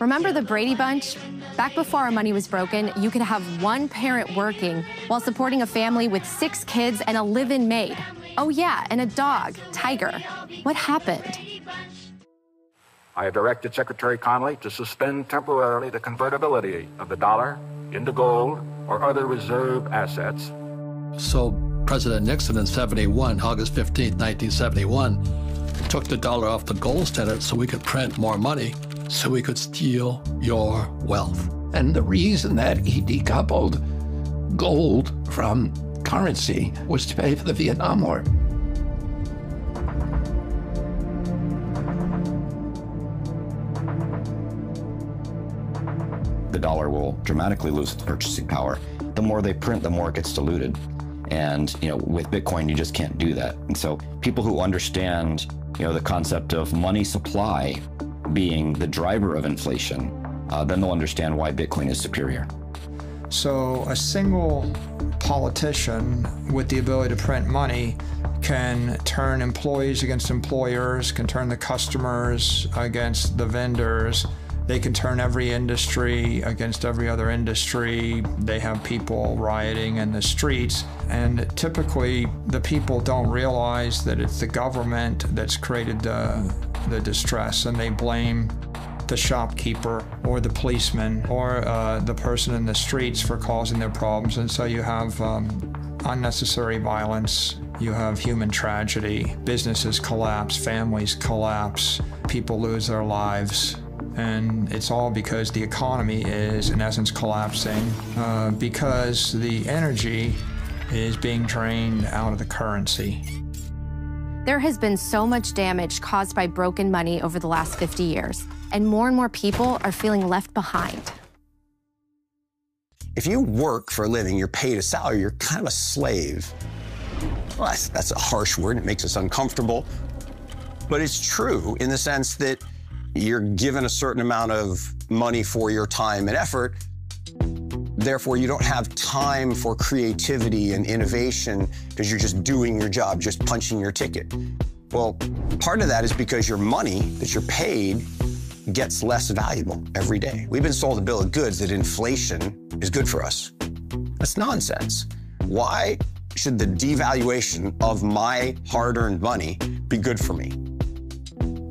Remember the Brady Bunch? Back before our money was broken, you could have one parent working while supporting a family with 6 kids and a live-in maid. Oh yeah, and a dog, Tiger. What happened? I have directed Secretary Connally to suspend temporarily the convertibility of the dollar into gold or other reserve assets. So President Nixon in August 15, 1971, took the dollar off the gold standard so we could print more money, so we could steal your wealth. And the reason that he decoupled gold from currency was to pay for the Vietnam War. The dollar will dramatically lose its purchasing power. The more they print, the more it gets diluted. And, with Bitcoin, you just can't do that. And so people who understand, the concept of money supply being the driver of inflation, then they'll understand why Bitcoin is superior. So a single politician with the ability to print money can turn employees against employers, can turn the customers against the vendors. They can turn every industry against every other industry. They have people rioting in the streets. And typically, the people don't realize that it's the government that's created the distress, and they blame the shopkeeper or the policeman or the person in the streets for causing their problems. And so you have unnecessary violence. You have human tragedy. Businesses collapse, families collapse, people lose their lives. And it's all because the economy is, in essence, collapsing because the energy is being drained out of the currency. There has been so much damage caused by broken money over the last 50 years, and more people are feeling left behind. If you work for a living, you're paid a salary, you're kind of a slave. Well, that's a harsh word, it makes us uncomfortable. But it's true in the sense that you're given a certain amount of money for your time and effort. Therefore, you don't have time for creativity and innovation because you're just doing your job, just punching your ticket. Well, part of that is because your money that you're paid gets less valuable every day. We've been sold a bill of goods that inflation is good for us. That's nonsense. Why should the devaluation of my hard-earned money be good for me?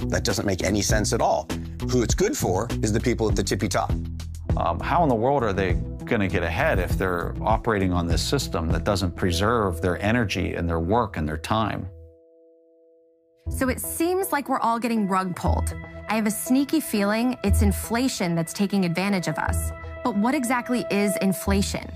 That doesn't make any sense at all. Who it's good for is the people at the tippy top. How in the world are they going to get ahead if they're operating on this system that doesn't preserve their energy and their work and their time? So it seems like we're all getting rug pulled. I have a sneaky feeling it's inflation that's taking advantage of us. But what exactly is inflation?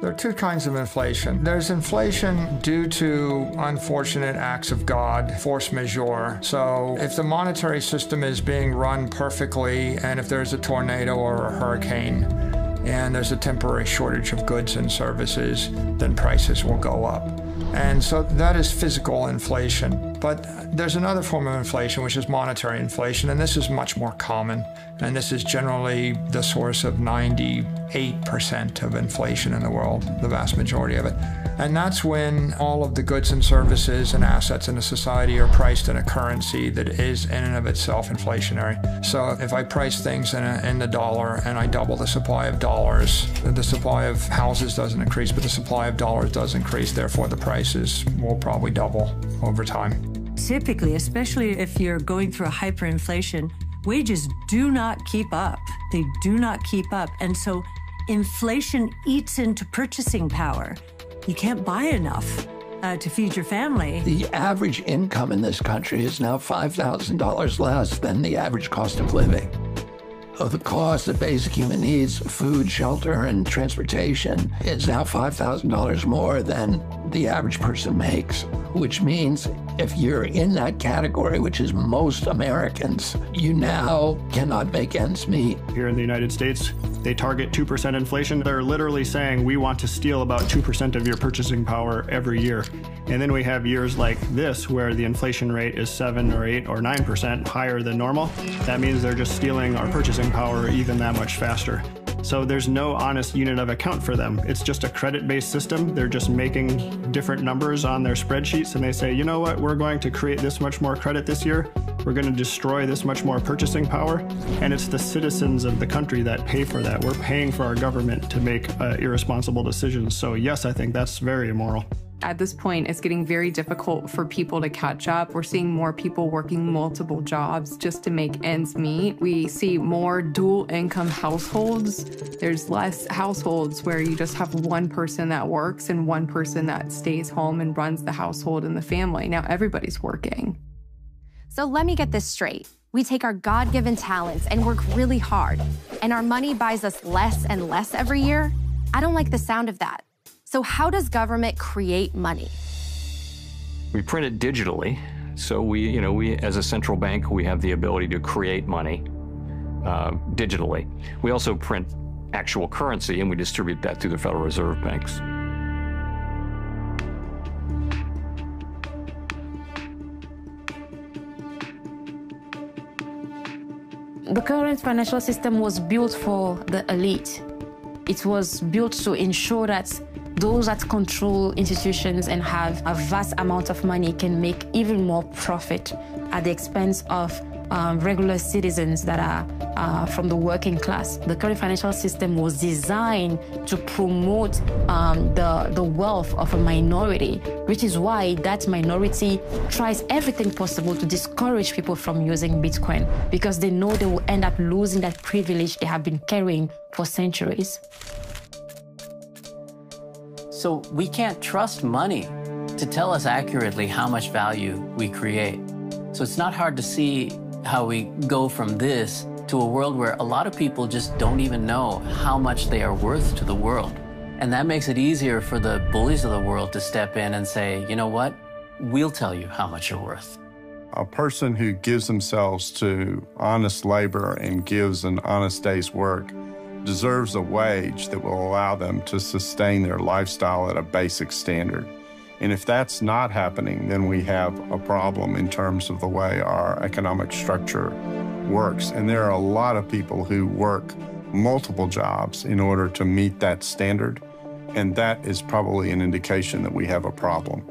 There are 2 kinds of inflation. There's inflation due to unfortunate acts of God, force majeure. So if the monetary system is being run perfectly, and if there's a tornado or a hurricane, and there's a temporary shortage of goods and services, then prices will go up. And so that is physical inflation. But there's another form of inflation, which is monetary inflation, and this is much more common. And this is generally the source of 98% of inflation in the world, the vast majority of it. And that's when all of the goods and services and assets in a society are priced in a currency that is in and of itself inflationary. So if I price things in the dollar and I double the supply of dollars, the supply of houses doesn't increase, but the supply of dollars does increase, therefore the prices will probably double over time. Typically, especially if you're going through a hyperinflation, wages do not keep up. They do not keep up. And so inflation eats into purchasing power. You can't buy enough to feed your family. The average income in this country is now $5,000 less than the average cost of living. So the cost of basic human needs, food, shelter, and transportation is now $5,000 more than the average person makes, which means if you're in that category, which is most Americans, you now cannot make ends meet. Here in the United States, they target 2% inflation. They're literally saying we want to steal about 2% of your purchasing power every year. And then we have years like this where the inflation rate is 7 or 8 or 9% higher than normal. That means they're just stealing our purchasing power even that much faster. So there's no honest unit of account for them. It's just a credit-based system. They're just making different numbers on their spreadsheets, and they say, you know what, we're going to create this much more credit this year. We're going to destroy this much more purchasing power. And it's the citizens of the country that pay for that. We're paying for our government to make irresponsible decisions. So yes, I think that's very immoral. At this point, it's getting very difficult for people to catch up. We're seeing more people working multiple jobs just to make ends meet. We see more dual income households. There's less households where you just have one person that works and one person that stays home and runs the household and the family. Now everybody's working. So let me get this straight. We take our God-given talents and work really hard, and our money buys us less and less every year? I don't like the sound of that. So how does government create money? We print it digitally. So we as a central bank, we have the ability to create money digitally. We also print actual currency, and we distribute that through the Federal Reserve banks. The current financial system was built for the elite. It was built to ensure that those that control institutions and have a vast amount of money can make even more profit at the expense of regular citizens that are from the working class. The current financial system was designed to promote the wealth of a minority, which is why that minority tries everything possible to discourage people from using Bitcoin, because they know they will end up losing that privilege they have been carrying for centuries. So we can't trust money to tell us accurately how much value we create. So it's not hard to see how we go from this to a world where a lot of people just don't even know how much they are worth to the world. And that makes it easier for the bullies of the world to step in and say, you know what, we'll tell you how much you're worth. A person who gives themselves to honest labor and gives an honest day's work deserves a wage that will allow them to sustain their lifestyle at a basic standard. And if that's not happening, then we have a problem in terms of the way our economic structure works. And there are a lot of people who work multiple jobs in order to meet that standard. And that is probably an indication that we have a problem.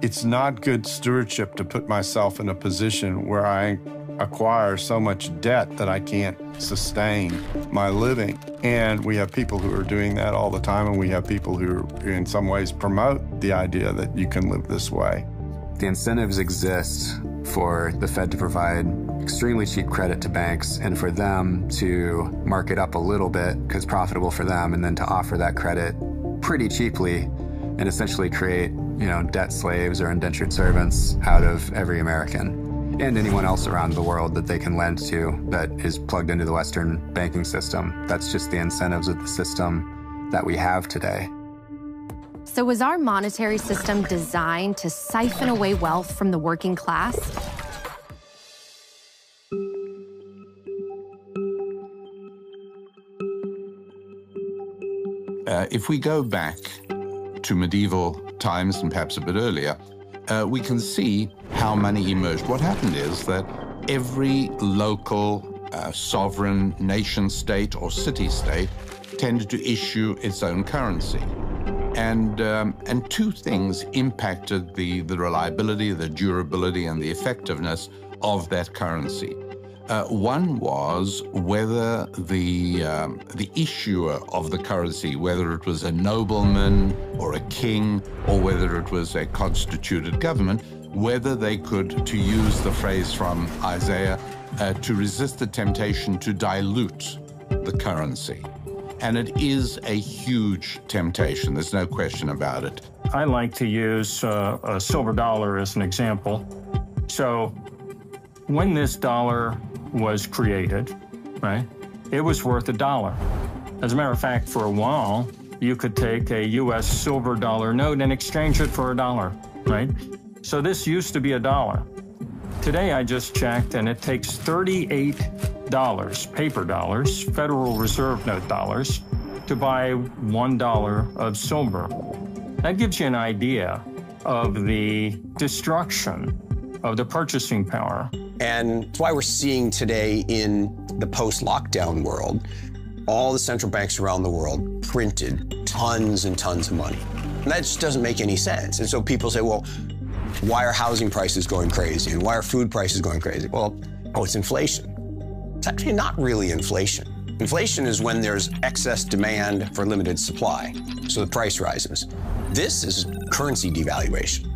It's not good stewardship to put myself in a position where I acquire so much debt that I can't sustain my living. And we have people who are doing that all the time, and we have people who in some ways promote the idea that you can live this way. The incentives exist for the Fed to provide extremely cheap credit to banks and for them to mark it up a little bit because it's profitable for them, and then to offer that credit pretty cheaply and essentially create, debt slaves or indentured servants out of every American and anyone else around the world that they can lend to that is plugged into the Western banking system. That's just the incentives of the system that we have today. So was our monetary system designed to siphon away wealth from the working class? If we go back to medieval times and perhaps a bit earlier, we can see how money emerged. What happened is that every local sovereign nation state or city-state tended to issue its own currency. And two things impacted the reliability, the durability, and the effectiveness of that currency. One was whether the issuer of the currency, whether it was a nobleman or a king, or whether it was a constituted government, whether they could, to use the phrase from Isaiah, to resist the temptation to dilute the currency. And it is a huge temptation. There's no question about it. I like to use a silver dollar as an example. So when this dollar was created, right, it was worth $1. As a matter of fact, for a while, you could take a U.S. silver dollar note and exchange it for $1, right? So this used to be $1. Today, I just checked, and it takes $38, paper dollars, Federal Reserve note dollars, to buy $1 of silver. That gives you an idea of the destruction of the purchasing power. And that's why we're seeing today in the post-lockdown world all the central banks around the world printed tons and tons of money. And that just doesn't make any sense. And so people say, well, why are housing prices going crazy? And why are food prices going crazy? Well, it's inflation. It's actually not really inflation. Inflation is when there's excess demand for limited supply, so the price rises. This is currency devaluation.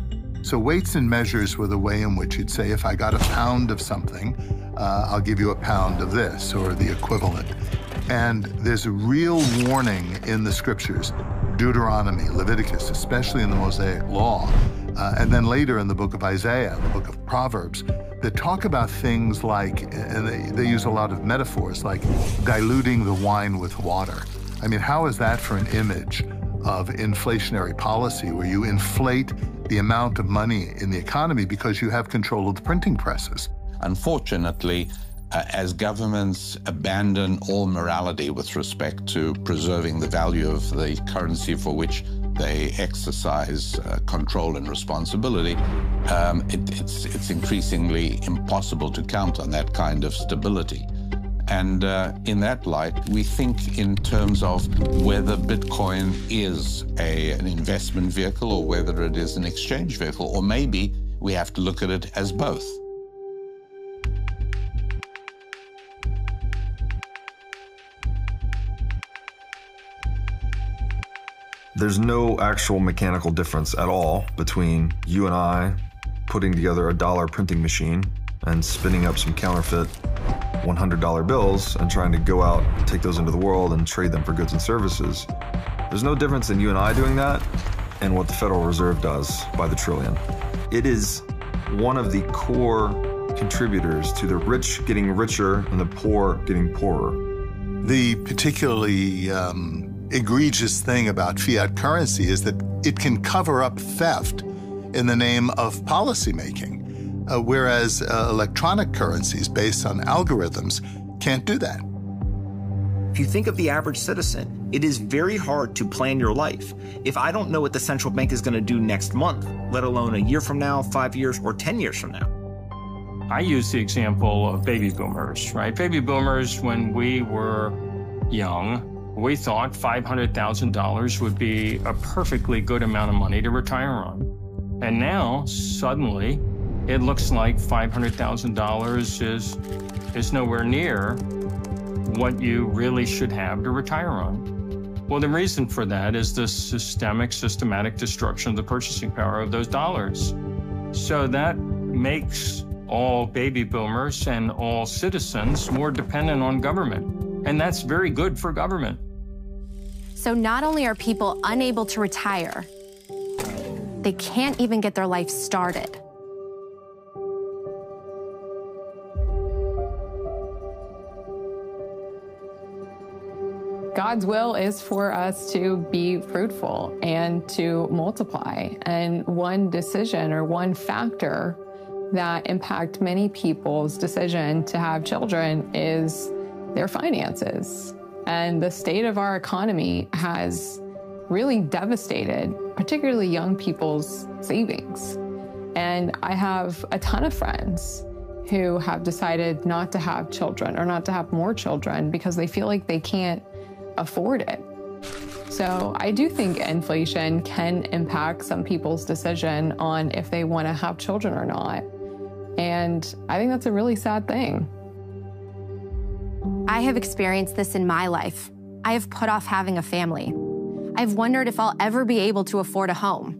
So weights and measures were the way in which you'd say, if I got a pound of something, I'll give you a pound of this, or the equivalent. And there's a real warning in the scriptures, Deuteronomy, Leviticus, especially in the Mosaic Law, and then later in the book of Isaiah, the book of Proverbs, that talk about things like, and they use a lot of metaphors, like diluting the wine with water. I mean, how is that for an image of inflationary policy, where you inflate the amount of money in the economy because you have control of the printing presses? Unfortunately, as governments abandon all morality with respect to preserving the value of the currency for which they exercise control and responsibility, it's increasingly impossible to count on that kind of stability. And in that light, we think in terms of whether Bitcoin is an investment vehicle or whether it is an exchange vehicle, or maybe we have to look at it as both. There's no actual mechanical difference at all between you and I putting together a dollar printing machine and spinning up some counterfeit $100 bills and trying to go out, take those into the world and trade them for goods and services. There's no difference in you and I doing that and what the Federal Reserve does by the trillion. It is one of the core contributors to the rich getting richer and the poor getting poorer. The particularly egregious thing about fiat currency is that it can cover up theft in the name of policymaking, whereas electronic currencies based on algorithms can't do that. If you think of the average citizen, it is very hard to plan your life if I don't know what the central bank is going to do next month, let alone a year from now, 5 years, or 10 years from now. I use the example of baby boomers, right? Baby boomers, when we were young, we thought $500,000 would be a perfectly good amount of money to retire on. And now, suddenly, it looks like $500,000 is nowhere near what you really should have to retire on. Well, the reason for that is the systematic destruction of the purchasing power of those dollars. So that makes all baby boomers and all citizens more dependent on government. And that's very good for government. So not only are people unable to retire, they can't even get their life started. God's will is for us to be fruitful and to multiply. And one decision or one factor that impact many people's decision to have children is their finances. And the state of our economy has really devastated, particularly young people's savings. And I have a ton of friends who have decided not to have children or not to have more children because they feel like they can't afford it. So I do think inflation can impact some people's decision on if they want to have children or not. And I think that's a really sad thing. I have experienced this in my life. I have put off having a family. I've wondered if I'll ever be able to afford a home.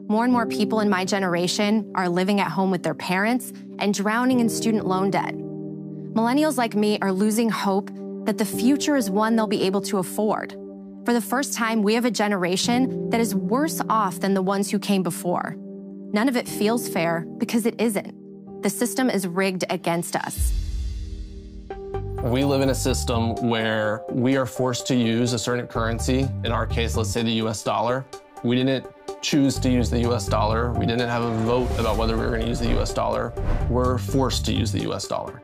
More and more people in my generation are living at home with their parents and drowning in student loan debt. Millennials like me are losing hope that the future is one they'll be able to afford. For the first time, we have a generation that is worse off than the ones who came before. None of it feels fair because it isn't. The system is rigged against us. We live in a system where we are forced to use a certain currency. In our case, let's say the US dollar. We didn't choose to use the US dollar. We didn't have a vote about whether we were going to use the US dollar. We're forced to use the US dollar.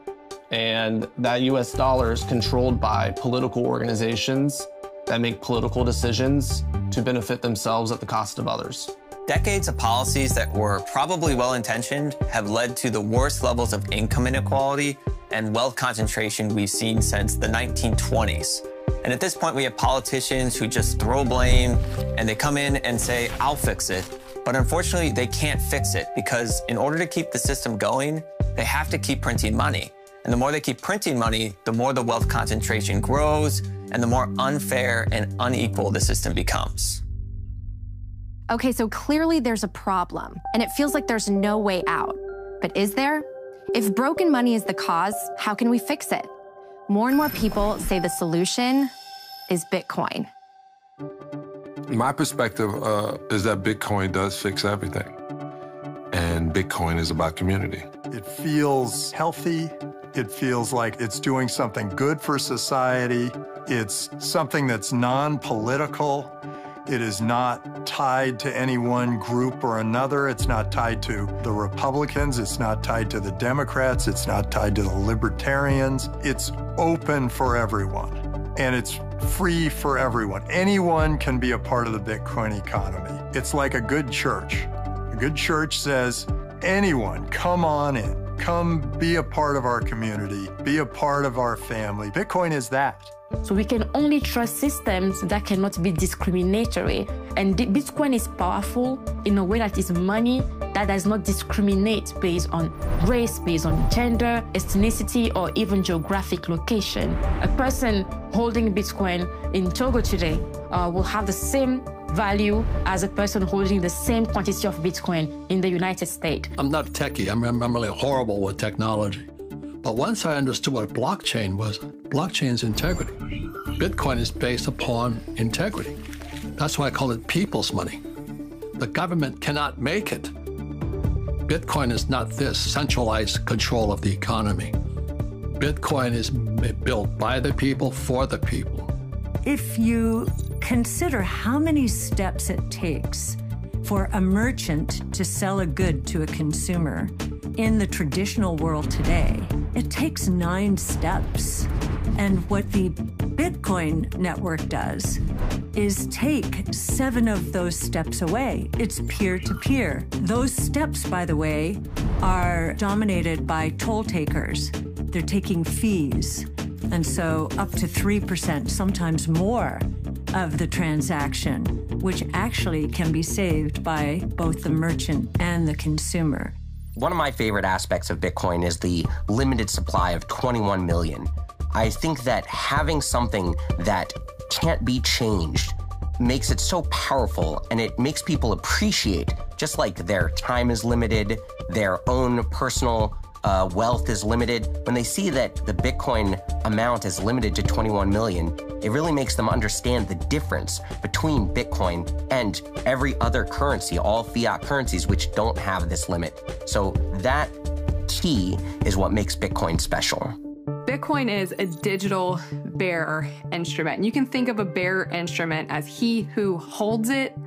And that US dollar is controlled by political organizations that make political decisions to benefit themselves at the cost of others. Decades of policies that were probably well-intentioned have led to the worst levels of income inequality and wealth concentration we've seen since the 1920s. And at this point, we have politicians who just throw blame and they come in and say, I'll fix it. But unfortunately, they can't fix it because in order to keep the system going, they have to keep printing money. And the more they keep printing money, the more the wealth concentration grows and the more unfair and unequal the system becomes. Okay, so clearly there's a problem, and it feels like there's no way out. But is there? If broken money is the cause, how can we fix it? More and more people say the solution is Bitcoin. My perspective is that Bitcoin does fix everything. And Bitcoin is about community. It feels healthy. It feels like it's doing something good for society. It's something that's non-political. It is not tied to any one group or another. It's not tied to the Republicans. It's not tied to the Democrats. It's not tied to the Libertarians. It's open for everyone, and it's free for everyone. Anyone can be a part of the Bitcoin economy. It's like a good church. A good church says, anyone, come on in. Come be a part of our community. Be a part of our family. Bitcoin is that. So we can only trust systems that cannot be discriminatory. And Bitcoin is powerful in a way that is money that does not discriminate based on race, based on gender, ethnicity, or even geographic location. A person holding Bitcoin in Togo today will have the same value as a person holding the same quantity of Bitcoin in the United States. I'm not techie. I'm really horrible with technology. But once I understood what blockchain was, blockchain's integrity. Bitcoin is based upon integrity. That's why I call it people's money. The government cannot make it. Bitcoin is not this centralized control of the economy. Bitcoin is built by the people, for the people. If you consider how many steps it takes for a merchant to sell a good to a consumer in the traditional world today, it takes 9 steps. And what the Bitcoin network does is take 7 of those steps away. It's peer-to-peer. Those steps, by the way, are dominated by toll takers. They're taking fees. And so up to 3%, sometimes more, of the transaction, which actually can be saved by both the merchant and the consumer. One of my favorite aspects of Bitcoin is the limited supply of 21 million. I think that having something that can't be changed makes it so powerful, and it makes people appreciate, just like their time is limited, their own personal wealth is limited. When they see that the Bitcoin amount is limited to 21 million, it really makes them understand the difference between Bitcoin and every other currency, all fiat currencies, which don't have this limit. So that key is what makes Bitcoin special. Bitcoin is a digital bearer instrument. You can think of a bearer instrument as he who holds it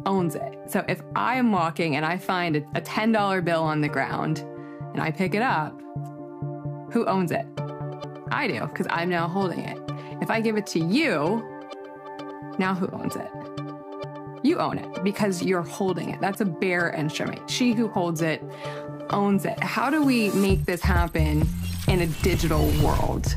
owns it. So if I am walking and I find a $10 bill on the ground and I pick it up, who owns it? I do, because I'm now holding it. If I give it to you, now who owns it? You own it because you're holding it. That's a bearer instrument. She who holds it owns it. How do we make this happen in a digital world?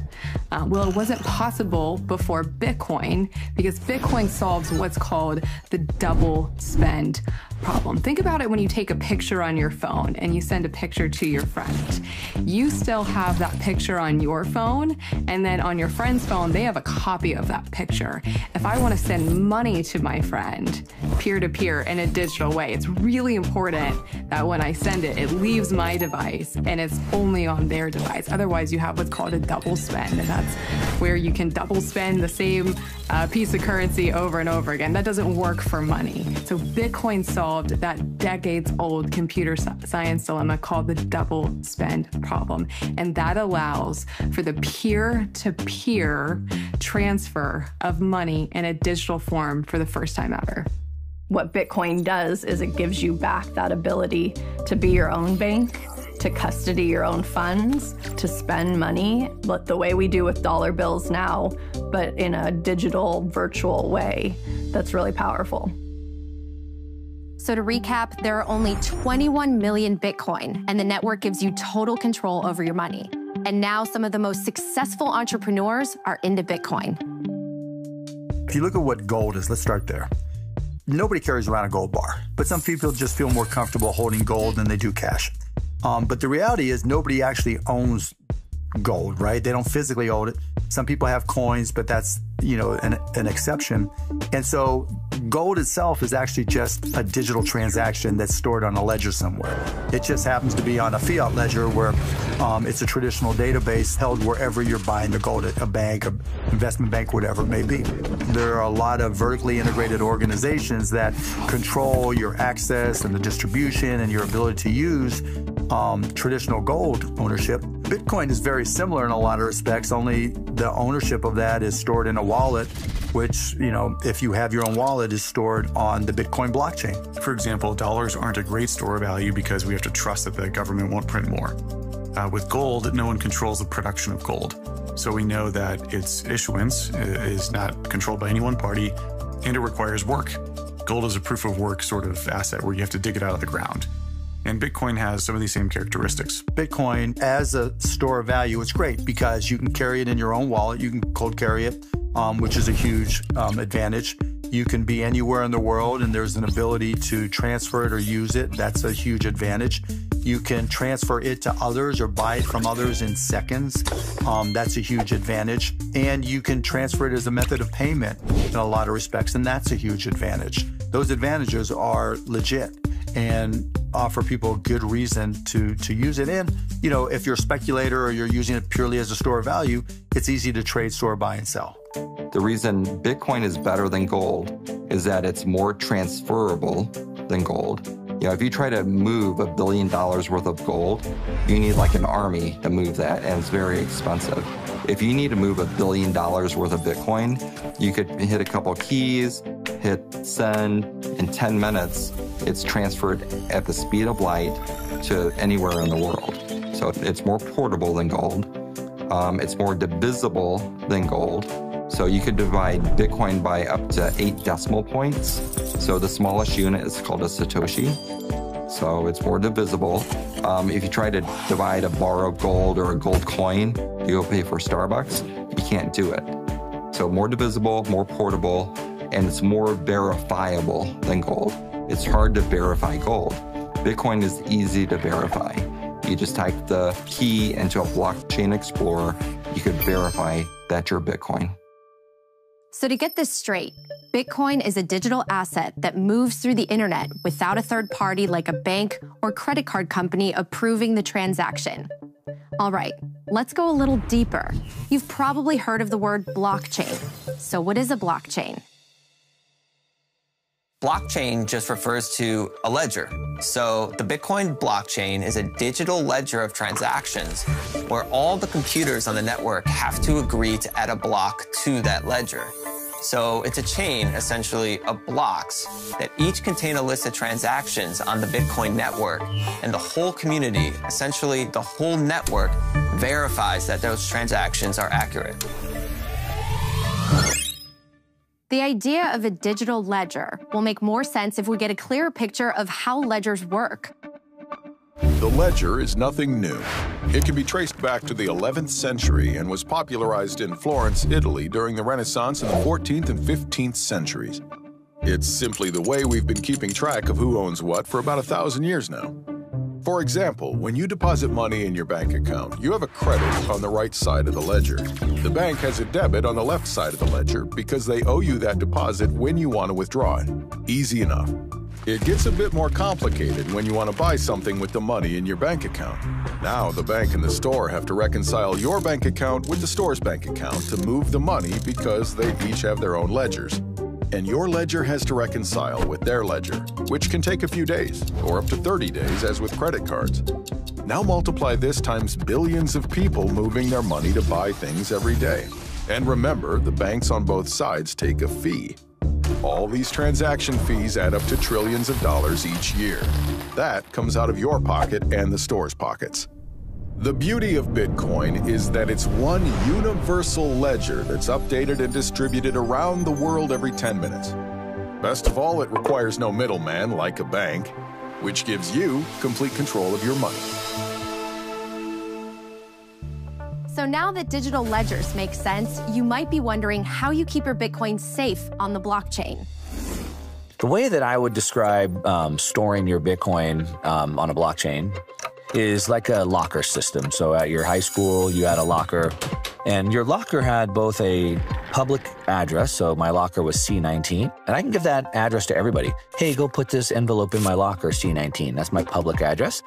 Well, it wasn't possible before Bitcoin because Bitcoin solves what's called the double spend problem. Think about it when you take a picture on your phone and you send a picture to your friend. You still have that picture on your phone, and then on your friend's phone, they have a copy of that picture. If I want to send money to my friend peer-to-peer in a digital way, it's really important that when I send it, it leaves my device and it's only on their device. Otherwise, you have what's called a double spend, and that's where you can double spend the same piece of currency over and over again. That doesn't work for money. So Bitcoin solved that decades-old computer science dilemma called the double spend problem. And that allows for the peer-to-peer transfer of money in a digital form for the first time ever. What Bitcoin does is it gives you back that ability to be your own bank, to custody your own funds, to spend money, but the way we do with dollar bills now, but in a digital, virtual way. That's really powerful. So to recap, there are only 21 million Bitcoin, and the network gives you total control over your money. And now some of the most successful entrepreneurs are into Bitcoin. If you look at what gold is, let's start there. Nobody carries around a gold bar, but some people just feel more comfortable holding gold than they do cash. But the reality is nobody actually owns gold, right? They don't physically own it. Some people have coins, but that's, an exception. And so gold itself is actually just a digital transaction that's stored on a ledger somewhere. It just happens to be on a fiat ledger where it's a traditional database held wherever you're buying the gold, at a bank, an investment bank, whatever it may be. There are a lot of vertically integrated organizations that control your access and the distribution and your ability to use traditional gold ownership. Bitcoin is very similar in a lot of respects, only the ownership of that is stored in a wallet, which, if you have your own wallet, is stored on the Bitcoin blockchain. For example, dollars aren't a great store of value because we have to trust that the government won't print more. With gold, no one controls the production of gold. So we know that its issuance is not controlled by any one party, and it requires work. Gold is a proof of work sort of asset where you have to dig it out of the ground. And Bitcoin has some of these same characteristics. Bitcoin, as a store of value, it's great because you can carry it in your own wallet. You can cold carry it, which is a huge advantage. You can be anywhere in the world, and there's an ability to transfer it or use it. That's a huge advantage. You can transfer it to others or buy it from others in seconds. That's a huge advantage. And you can transfer it as a method of payment in a lot of respects, and that's a huge advantage. Those advantages are legit and offer people a good reason to use it. And, if you're a speculator or you're using it purely as a store of value, it's easy to trade, store, buy, and sell. The reason Bitcoin is better than gold is that it's more transferable than gold. If you try to move $1 billion worth of gold, you need like an army to move that, and it's very expensive. If you need to move $1 billion worth of Bitcoin, you could hit a couple keys, hit send, in 10 minutes, it's transferred at the speed of light to anywhere in the world. So it's more portable than gold. It's more divisible than gold. So you could divide Bitcoin by up to 8 decimal points. So the smallest unit is called a Satoshi. So it's more divisible. If you try to divide a bar of gold or a gold coin, you go pay for Starbucks, you can't do it. So more divisible, more portable, and it's more verifiable than gold. It's hard to verify gold. Bitcoin is easy to verify. You just type the key into a blockchain explorer, you could verify that you're Bitcoin. So to get this straight, Bitcoin is a digital asset that moves through the internet without a third party like a bank or credit card company approving the transaction. All right, let's go a little deeper. You've probably heard of the word blockchain. So what is a blockchain? Blockchain just refers to a ledger. So the Bitcoin blockchain is a digital ledger of transactions where all the computers on the network have to agree to add a block to that ledger. So it's a chain, essentially, of blocks that each contain a list of transactions on the Bitcoin network. And the whole community, essentially the whole network, verifies that those transactions are accurate. The idea of a digital ledger will make more sense if we get a clearer picture of how ledgers work. The ledger is nothing new. It can be traced back to the 11th century and was popularized in Florence, Italy during the Renaissance in the 14th and 15th centuries. It's simply the way we've been keeping track of who owns what for about 1,000 years now. For example, when you deposit money in your bank account, you have a credit on the right side of the ledger. The bank has a debit on the left side of the ledger because they owe you that deposit when you want to withdraw it. Easy enough. It gets a bit more complicated when you want to buy something with the money in your bank account. Now the bank and the store have to reconcile your bank account with the store's bank account to move the money because they each have their own ledgers. And your ledger has to reconcile with their ledger, which can take a few days, or up to 30 days as with credit cards. Now multiply this times billions of people moving their money to buy things every day. And remember, the banks on both sides take a fee. All these transaction fees add up to trillions of dollars each year. That comes out of your pocket and the store's pockets. The beauty of Bitcoin is that it's one universal ledger that's updated and distributed around the world every 10 minutes. Best of all, it requires no middleman like a bank, which gives you complete control of your money. So So now that digital ledgers make sense, you might be wondering how you keep your Bitcoin safe on the blockchain. The way that I would describe storing your Bitcoin on a blockchain is like a locker system. So at your high school, you had a locker, and your locker had both a public address, so my locker was C19, and I can give that address to everybody. Hey, go put this envelope in my locker, C19. That's my public address.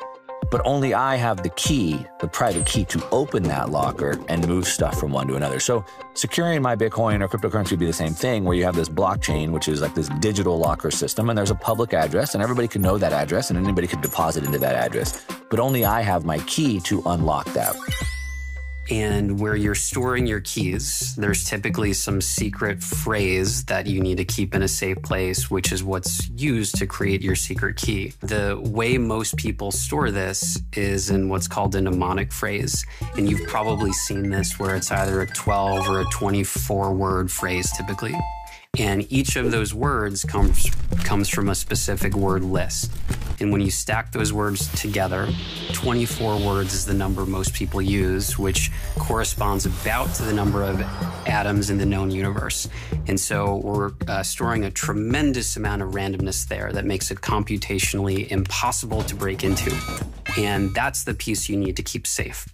But only I have the key, the private key, to open that locker and move stuff from one to another. So securing my Bitcoin or cryptocurrency would be the same thing, where you have this blockchain, which is like this digital locker system, and there's a public address, and everybody can know that address, and anybody can deposit into that address. But only I have my key to unlock that. And where you're storing your keys, there's typically some secret phrase that you need to keep in a safe place, which is what's used to create your secret key. The way most people store this is in what's called a mnemonic phrase. And you've probably seen this where it's either a 12 or a 24-word phrase typically. And each of those words comes from a specific word list. And when you stack those words together, 24 words is the number most people use, which corresponds about to the number of atoms in the known universe. And so we're storing a tremendous amount of randomness there that makes it computationally impossible to break into. And that's the piece you need to keep safe.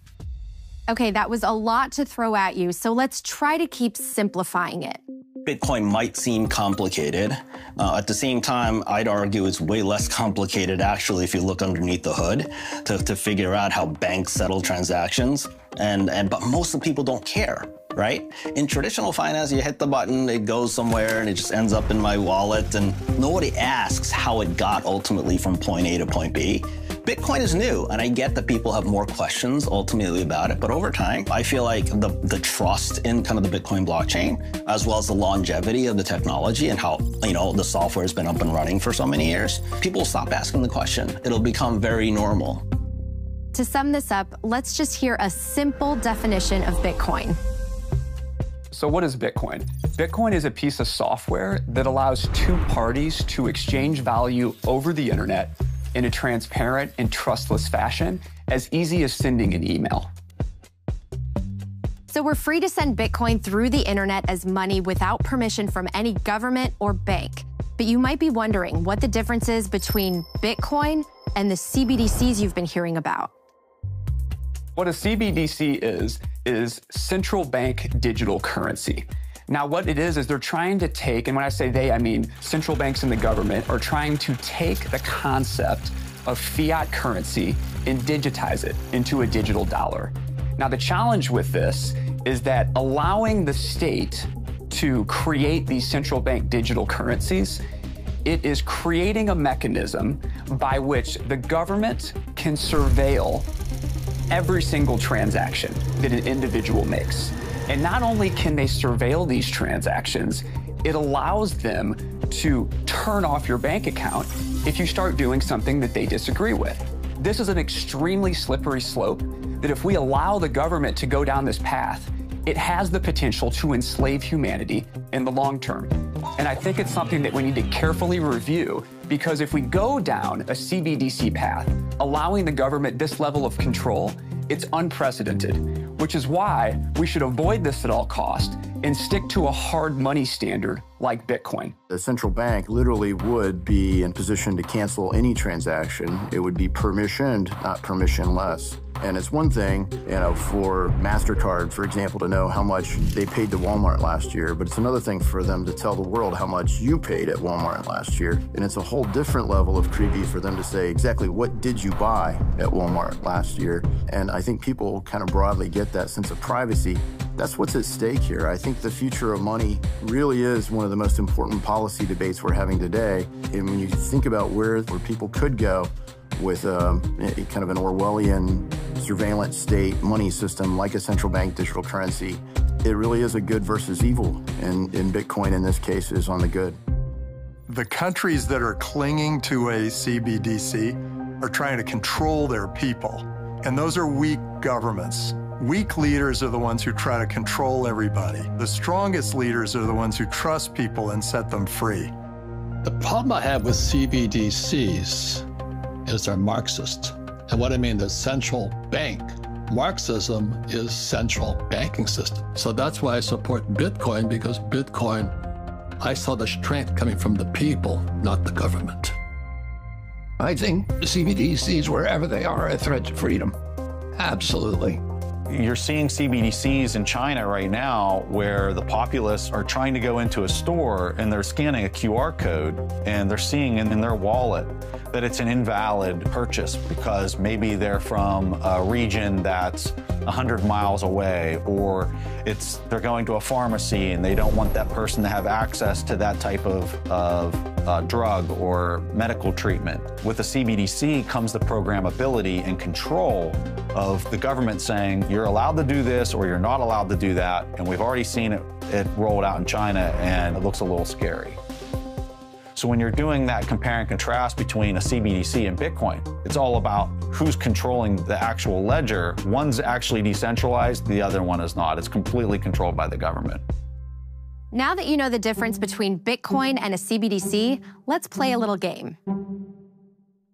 Okay, that was a lot to throw at you, so let's try to keep simplifying it. Bitcoin might seem complicated. At the same time, I'd argue it's way less complicated, actually, if you look underneath the hood to figure out how banks settle transactions. But most of the people don't care, right? In traditional finance, you hit the button, it goes somewhere, and it just ends up in my wallet, and nobody asks how it got ultimately from point A to point B. Bitcoin is new, and I get that people have more questions ultimately about it, but over time, I feel like the trust in kind of the Bitcoin blockchain, as well as the longevity of the technology and how, the software has been up and running for so many years, people will stop asking the question. It'll become very normal. To sum this up, let's just hear a simple definition of Bitcoin. So what is Bitcoin? Bitcoin is a piece of software that allows two parties to exchange value over the internet in a transparent and trustless fashion, as easy as sending an email. So we're free to send Bitcoin through the internet as money without permission from any government or bank. But you might be wondering what the difference is between Bitcoin and the CBDCs you've been hearing about. What a CBDC is central bank digital currency. Now, what it is they're trying to take, and when I say they, I mean central banks and the government, are trying to take the concept of fiat currency and digitize it into a digital dollar. Now, the challenge with this is that allowing the state to create these central bank digital currencies, it is creating a mechanism by which the government can surveil every single transaction that an individual makes. And not only can they surveil these transactions, it allows them to turn off your bank account if you start doing something that they disagree with. This is an extremely slippery slope that if we allow the government to go down this path, it has the potential to enslave humanity in the long term. And I think it's something that we need to carefully review, because if we go down a CBDC path, allowing the government this level of control, it's unprecedented, which is why we should avoid this at all costs and stick to a hard money standard like Bitcoin. The central bank literally would be in position to cancel any transaction. It would be permissioned, not permissionless. And it's one thing, for MasterCard, for example, to know how much they paid to Walmart last year, but it's another thing for them to tell the world how much you paid at Walmart last year. And it's a whole different level of creepy for them to say exactly what did you buy at Walmart last year. And I think people kind of broadly get that sense of privacy. That's what's at stake here. I think the future of money really is one of the most important policy debates we're having today. And when you think about where people could go with kind of an Orwellian surveillance state money system like a central bank digital currency, it really is a good versus evil, and Bitcoin in this case is on the good. The countries that are clinging to a CBDC are trying to control their people, and those are weak governments. Weak leaders are the ones who try to control everybody. The strongest leaders are the ones who trust people and set them free. The problem I have with CBDCs is they're Marxist. And what I mean, the central bank Marxism is central banking system. So that's why I support Bitcoin, because Bitcoin, I saw the strength coming from the people, not the government. I think CBDCs, wherever they are a threat to freedom. Absolutely. You're seeing CBDCs in China right now where the populace are trying to go into a store and they're scanning a QR code and they're seeing in their wallet that it's an invalid purchase because maybe they're from a region that's 100 miles away, or they're going to a pharmacy and they don't want that person to have access to that type of drug or medical treatment. With the CBDC comes the programmability and control of the government saying you're allowed to do this or you're not allowed to do that. And we've already seen it rolled out in China, and it looks a little scary. So when you're doing that compare and contrast between a CBDC and Bitcoin, it's all about who's controlling the actual ledger. One's actually decentralized, the other one is not. It's completely controlled by the government. Now that you know the difference between Bitcoin and a CBDC, let's play a little game.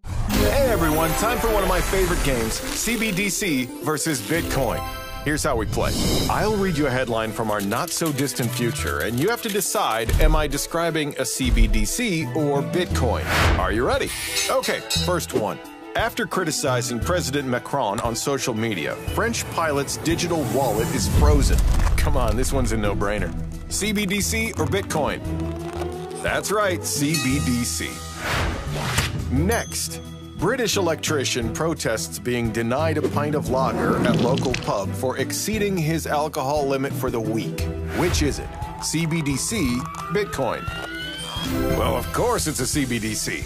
Hey everyone, time for one of my favorite games, CBDC versus Bitcoin. Here's how we play. I'll read you a headline from our not-so-distant future, and you have to decide, am I describing a CBDC or Bitcoin? Are you ready? Okay, first one. After criticizing President Macron on social media, French pilot's digital wallet is frozen. Come on, this one's a no-brainer. CBDC or Bitcoin? That's right, CBDC. Next. British electrician protests being denied a pint of lager at local pub for exceeding his alcohol limit for the week. Which is it? CBDC, Bitcoin? Well, of course it's a CBDC.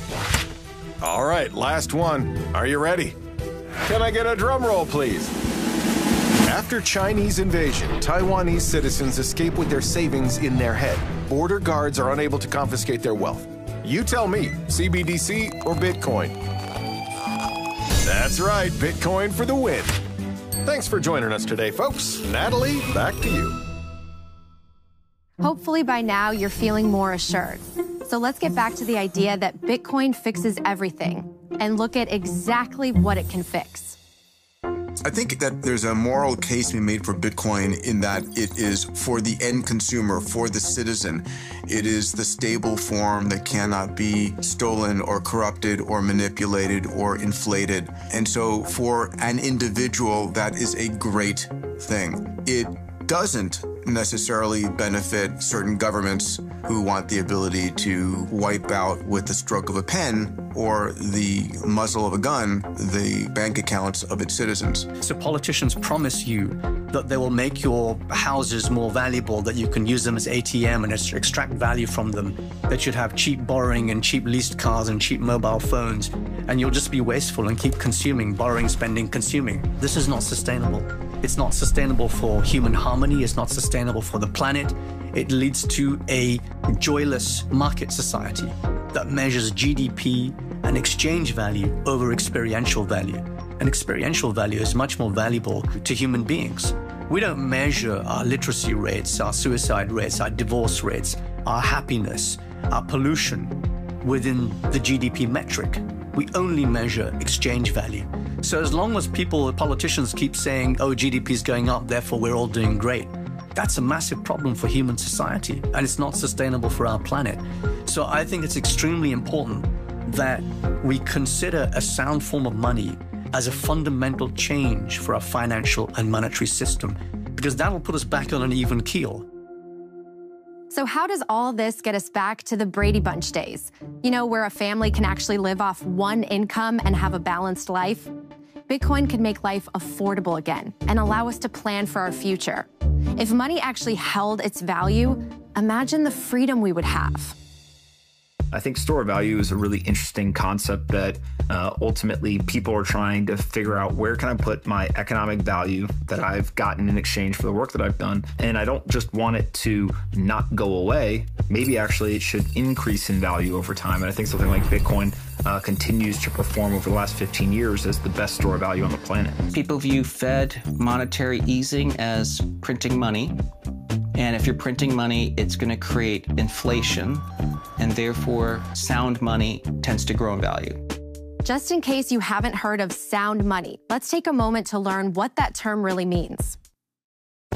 All right, last one. Are you ready? Can I get a drum roll, please? After Chinese invasion, Taiwanese citizens escape with their savings in their head. Border guards are unable to confiscate their wealth. You tell me, CBDC or Bitcoin? That's right, Bitcoin for the win. Thanks for joining us today, folks. Natalie, back to you. Hopefully by now you're feeling more assured. So let's get back to the idea that Bitcoin fixes everything and look at exactly what it can fix. I think that there's a moral case being made for Bitcoin in that it is for the end consumer, for the citizen. It is the stable form that cannot be stolen or corrupted or manipulated or inflated. And so for an individual, that is a great thing. It doesn't necessarily benefit certain governments who want the ability to wipe out with the stroke of a pen or the muzzle of a gun the bank accounts of its citizens. So politicians promise you that they will make your houses more valuable, that you can use them as ATM and extract value from them, that you'd have cheap borrowing and cheap leased cars and cheap mobile phones, and you'll just be wasteful and keep consuming, borrowing, spending, consuming. This is not sustainable. It's not sustainable for human harmony. It's not sustainable for the planet. It leads to a joyless market society that measures GDP and exchange value over experiential value. And experiential value is much more valuable to human beings. We don't measure our literacy rates, our suicide rates, our divorce rates, our happiness, our pollution within the GDP metric. We only measure exchange value. So as long as politicians keep saying, oh, GDP is going up, therefore we're all doing great, that's a massive problem for human society, and it's not sustainable for our planet. So I think it's extremely important that we consider a sound form of money as a fundamental change for our financial and monetary system, because that will put us back on an even keel. So how does all this get us back to the Brady Bunch days? You know, where a family can actually live off one income and have a balanced life? Bitcoin could make life affordable again and allow us to plan for our future. If money actually held its value, imagine the freedom we would have. I think store of value is a really interesting concept that ultimately people are trying to figure out, where can I put my economic value that I've gotten in exchange for the work that I've done? And I don't just want it to not go away. Maybe actually it should increase in value over time. And I think something like Bitcoin continues to perform over the last 15 years as the best store of value on the planet. People view Fed monetary easing as printing money. And if you're printing money, it's going to create inflation, and therefore sound money tends to grow in value. Just in case you haven't heard of sound money, let's take a moment to learn what that term really means.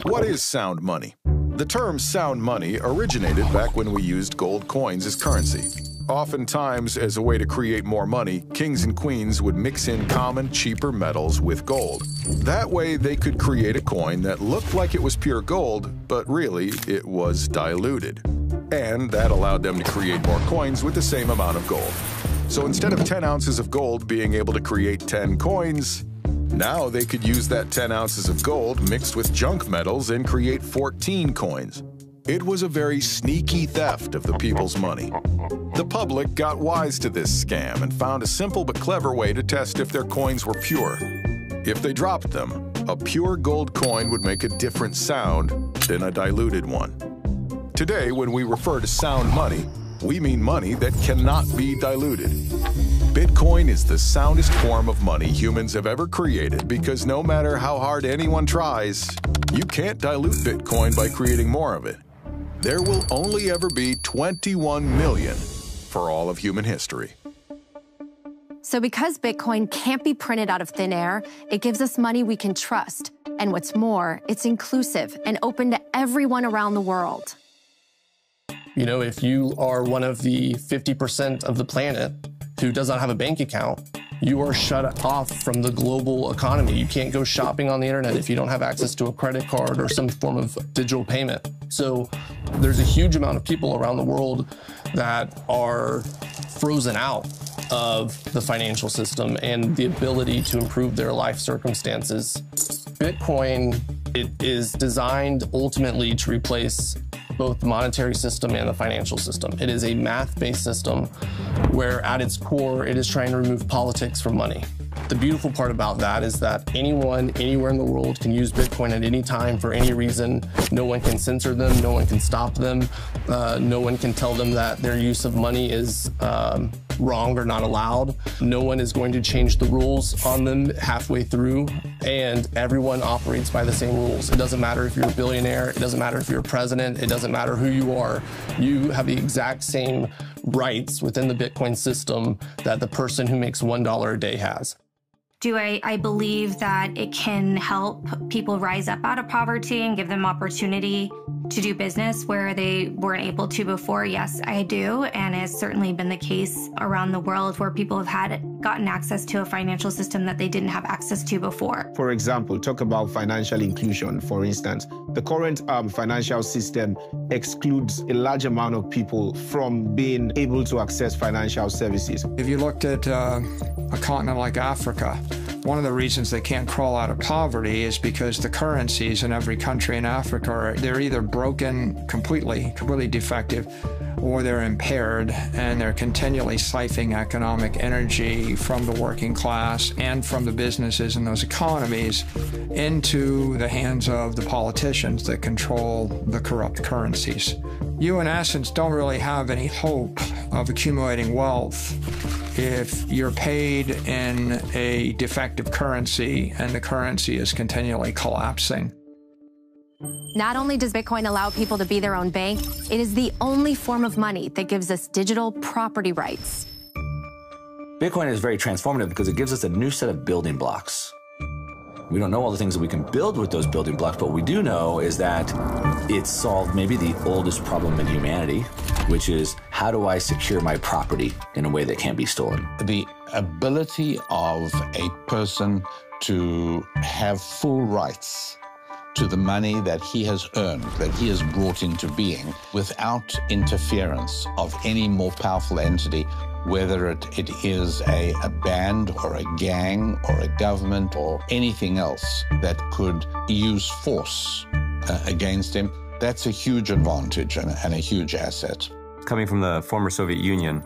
What is sound money? The term sound money originated back when we used gold coins as currency. Oftentimes, as a way to create more money, kings and queens would mix in common, cheaper metals with gold. That way, they could create a coin that looked like it was pure gold, but really, it was diluted. And that allowed them to create more coins with the same amount of gold. So instead of 10 ounces of gold being able to create 10 coins, now they could use that 10 ounces of gold mixed with junk metals and create 14 coins. It was a very sneaky theft of the people's money. The public got wise to this scam and found a simple but clever way to test if their coins were pure. If they dropped them, a pure gold coin would make a different sound than a diluted one. Today, when we refer to sound money, we mean money that cannot be diluted. Bitcoin is the soundest form of money humans have ever created because no matter how hard anyone tries, you can't dilute Bitcoin by creating more of it. There will only ever be 21 million for all of human history. So because Bitcoin can't be printed out of thin air, it gives us money we can trust. And what's more, it's inclusive and open to everyone around the world. You know, if you are one of the 50% of the planet who does not have a bank account, you are shut off from the global economy. You can't go shopping on the internet if you don't have access to a credit card or some form of digital payment. So there's a huge amount of people around the world that are frozen out of the financial system and the ability to improve their life circumstances. Bitcoin, it is designed ultimately to replace both the monetary system and the financial system. It is a math-based system where at its core, it is trying to remove politics from money. The beautiful part about that is that anyone, anywhere in the world can use Bitcoin at any time for any reason. No one can censor them, no one can stop them, no one can tell them that their use of money is wrong or not allowed. No one is going to change the rules on them halfway through, and everyone operates by the same rules. It doesn't matter if you're a billionaire, it doesn't matter if you're a president, it doesn't matter who you are. You have the exact same rights within the Bitcoin system that the person who makes $1 a day has. Do I believe that it can help people rise up out of poverty and give them opportunity to do business where they weren't able to before? Yes, I do. And it's certainly been the case around the world where people have gotten access to a financial system that they didn't have access to before. For example, talk about financial inclusion, for instance. The current financial system excludes a large amount of people from being able to access financial services. If you looked at a continent like Africa, one of the reasons they can't crawl out of poverty is because the currencies in every country in Africa they're either broken completely defective, or they're impaired, and they're continually siphoning economic energy from the working class and from the businesses in those economies into the hands of the politicians that control the corrupt currencies. You, in essence, don't really have any hope of accumulating wealth if you're paid in a defective currency and the currency is continually collapsing. Not only does Bitcoin allow people to be their own bank, it is the only form of money that gives us digital property rights. Bitcoin is very transformative because it gives us a new set of building blocks. We don't know all the things that we can build with those building blocks, but what we do know is that it's solved maybe the oldest problem in humanity, which is how do I secure my property in a way that can't be stolen? The ability of a person to have full rights to the money that he has earned, that he has brought into being, without interference of any more powerful entity, whether it is a band or a gang or a government or anything else that could use force against him. That's a huge advantage and a huge asset. Coming from the former Soviet Union,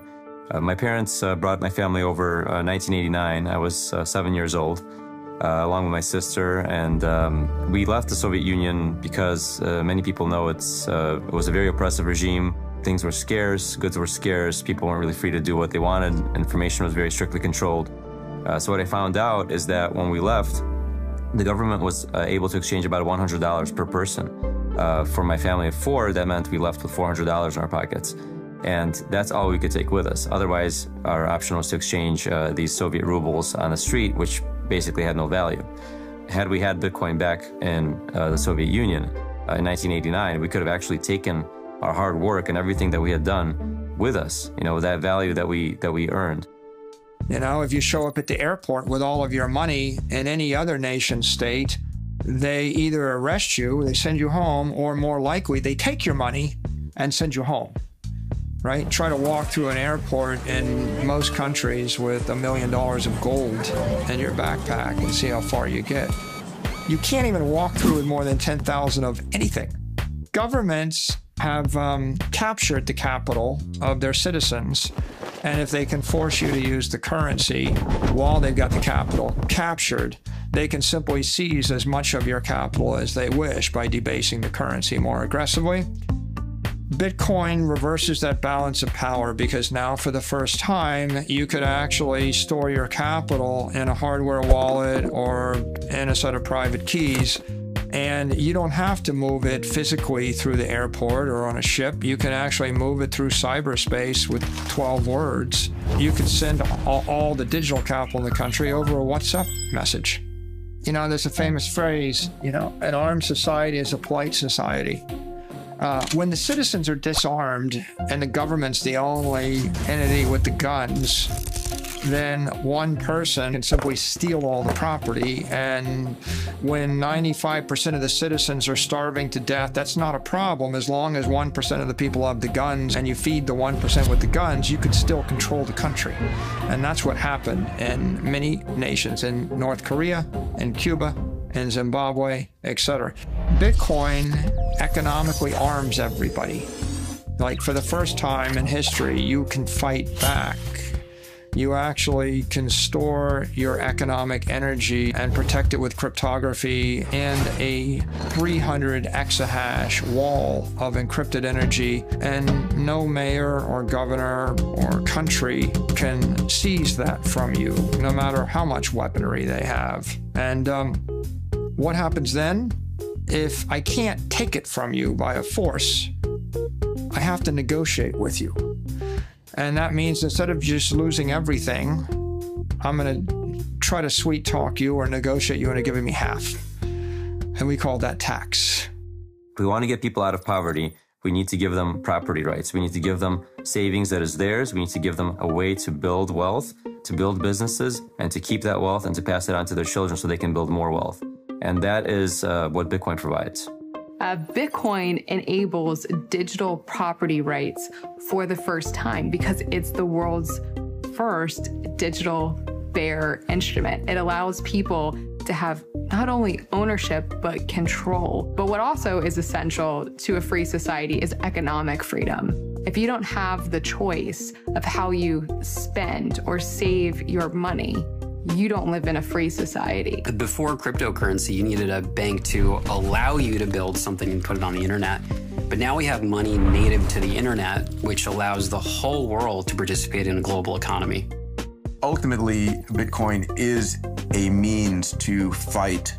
my parents brought my family over 1989. I was 7 years old, along with my sister, and we left the Soviet Union because many people know it was a very oppressive regime. Things were scarce, goods were scarce, people weren't really free to do what they wanted, information was very strictly controlled. So what I found out is that when we left, the government was able to exchange about $100 per person. For my family of four, that meant we left with $400 in our pockets. And that's all we could take with us. Otherwise, our option was to exchange these Soviet rubles on the street, which basically had no value. Had we had Bitcoin back in the Soviet Union in 1989, we could have actually taken our hard work and everything that we had done with us, that value that we earned. If you show up at the airport with all of your money in any other nation state, they either arrest you, they send you home, or more likely, they take your money and send you home, right? Try to walk through an airport in most countries with $1 million of gold in your backpack and see how far you get. You can't even walk through with more than 10,000 of anything. Governments have captured the capital of their citizens, and if they can force you to use the currency while they've got the capital captured, they can simply seize as much of your capital as they wish by debasing the currency more aggressively. Bitcoin reverses that balance of power because now for the first time, you could actually store your capital in a hardware wallet or in a set of private keys. And you don't have to move it physically through the airport or on a ship. You can actually move it through cyberspace with 12 words. You can send all the digital capital in the country over a WhatsApp message. There's a famous phrase, an armed society is a polite society. When the citizens are disarmed and the government's the only entity with the guns, then one person can simply steal all the property. And when 95% of the citizens are starving to death, that's not a problem. As long as 1% of the people have the guns and you feed the 1% with the guns, you could still control the country. And that's what happened in many nations, in North Korea, in Cuba, in Zimbabwe, etc. Bitcoin economically arms everybody. Like for the first time in history, you can fight back. You actually can store your economic energy and protect it with cryptography and a 300 exahash wall of encrypted energy, and no mayor or governor or country can seize that from you, no matter how much weaponry they have. And what happens then? If I can't take it from you by a force, I have to negotiate with you. And that means instead of just losing everything, I'm going to try to sweet talk you or negotiate you into giving me half. And we call that tax. If we want to get people out of poverty, we need to give them property rights. We need to give them savings that is theirs. We need to give them a way to build wealth, to build businesses, and to keep that wealth and to pass it on to their children so they can build more wealth. And that is what Bitcoin provides. Bitcoin enables digital property rights for the first time because it's the world's first digital bearer instrument. It allows people to have not only ownership, but control. But what also is essential to a free society is economic freedom. If you don't have the choice of how you spend or save your money, you don't live in a free society. Before cryptocurrency, you needed a bank to allow you to build something and put it on the internet. But now we have money native to the internet, which allows the whole world to participate in a global economy. Ultimately, Bitcoin is a means to fight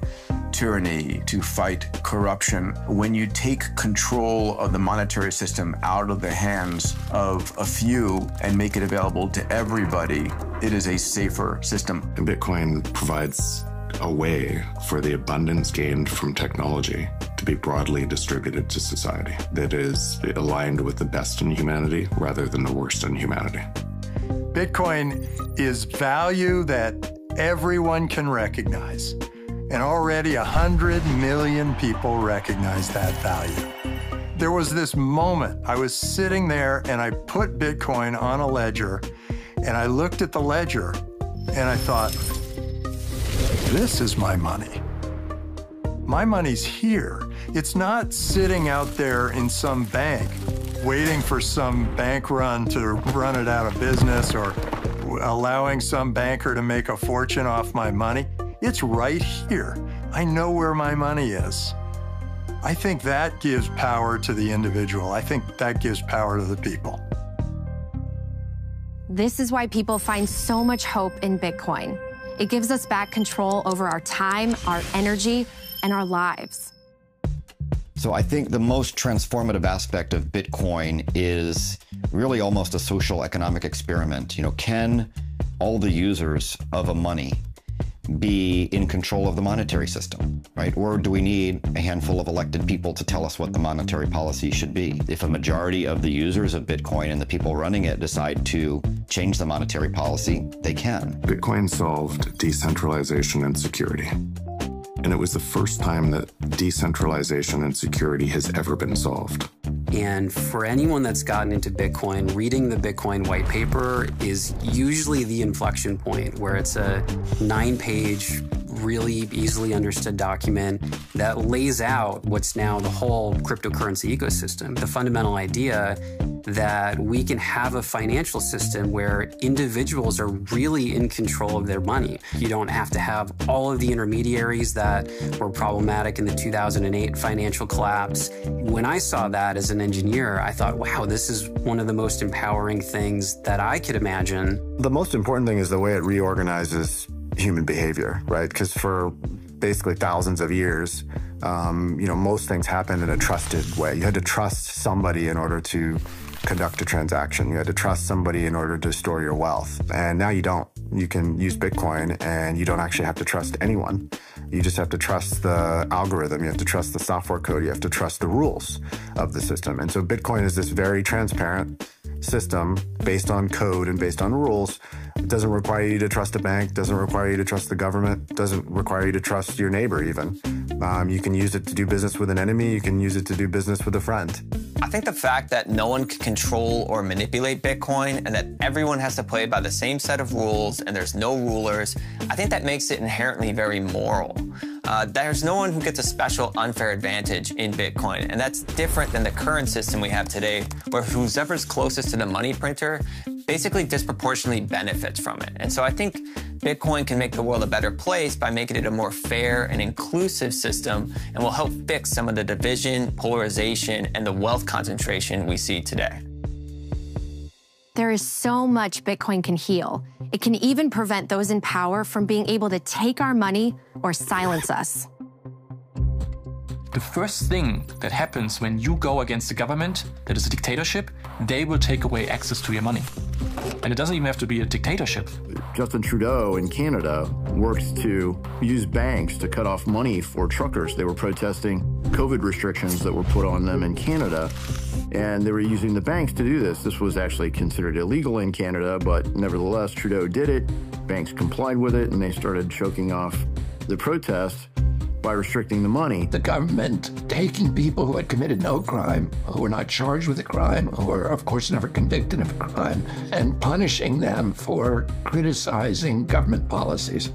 tyranny, to fight corruption. When you take control of the monetary system out of the hands of a few and make it available to everybody, it is a safer system. Bitcoin provides a way for the abundance gained from technology to be broadly distributed to society that is aligned with the best in humanity rather than the worst in humanity. Bitcoin is value that everyone can recognize. And already 100 million people recognize that value. There was this moment, I was sitting there and I put Bitcoin on a ledger and I looked at the ledger and I thought, this is my money. My money's here. It's not sitting out there in some bank waiting for some bank run to run it out of business or allowing some banker to make a fortune off my money. It's right here. I know where my money is. I think that gives power to the individual. I think that gives power to the people. This is why people find so much hope in Bitcoin. It gives us back control over our time, our energy, and our lives. So I think the most transformative aspect of Bitcoin is really almost a social economic experiment. Can all the users of a money be in control of the monetary system, right? Or do we need a handful of elected people to tell us what the monetary policy should be? If a majority of the users of Bitcoin and the people running it decide to change the monetary policy, they can. Bitcoin solved decentralization and security. And it was the first time that decentralization and security has ever been solved. And for anyone that's gotten into Bitcoin, reading the Bitcoin white paper is usually the inflection point, where it's a 9-page, really easily understood document that lays out what's now the whole cryptocurrency ecosystem. The fundamental idea that we can have a financial system where individuals are really in control of their money. You don't have to have all of the intermediaries that were problematic in the 2008 financial collapse. When I saw that as an engineer, I thought, wow, this is one of the most empowering things that I could imagine. The most important thing is the way it reorganizes human behavior, right? Because for basically thousands of years, most things happened in a trusted way. You had to trust somebody in order to conduct a transaction. You had to trust somebody in order to store your wealth. And now you don't. You can use Bitcoin and you don't actually have to trust anyone. You just have to trust the algorithm. You have to trust the software code. You have to trust the rules of the system. And so Bitcoin is this very transparent system based on code and based on rules. It doesn't require you to trust a bank, doesn't require you to trust the government, doesn't require you to trust your neighbor even. You can use it to do business with an enemy, you can use it to do business with a friend. I think the fact that no one can control or manipulate Bitcoin and that everyone has to play by the same set of rules and there's no rulers, I think that makes it inherently very moral. There's no one who gets a special unfair advantage in Bitcoin, and that's different than the current system we have today, where whoever's closest to the money printer basically disproportionately benefits from it. And so I think Bitcoin can make the world a better place by making it a more fair and inclusive system, and will help fix some of the division, polarization, and the wealth concentration we see today. There is so much Bitcoin can heal. It can even prevent those in power from being able to take our money or silence us. The first thing that happens when you go against the government, that is a dictatorship, they will take away access to your money. And it doesn't even have to be a dictatorship. Justin Trudeau in Canada worked to use banks to cut off money for truckers. They were protesting COVID restrictions that were put on them in Canada, and they were using the banks to do this. This was actually considered illegal in Canada, but nevertheless, Trudeau did it. Banks complied with it, and they started choking off the protest by restricting the money. The government taking people who had committed no crime, who were not charged with a crime, who were, of course, never convicted of a crime, and punishing them for criticizing government policies.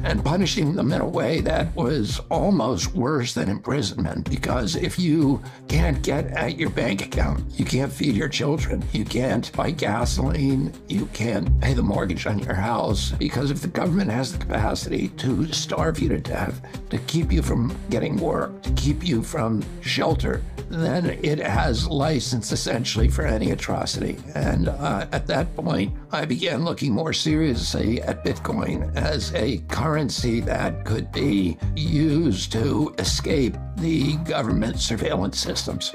And punishing them in a way that was almost worse than imprisonment, because if you can't get at your bank account, you can't feed your children, you can't buy gasoline, you can't pay the mortgage on your house, because if the government has the capacity to starve you to death, to keep you from getting work, to keep you from shelter, then it has license essentially for any atrocity. And at that point, I began looking more seriously at Bitcoin as a currency that could be used to escape the government surveillance systems.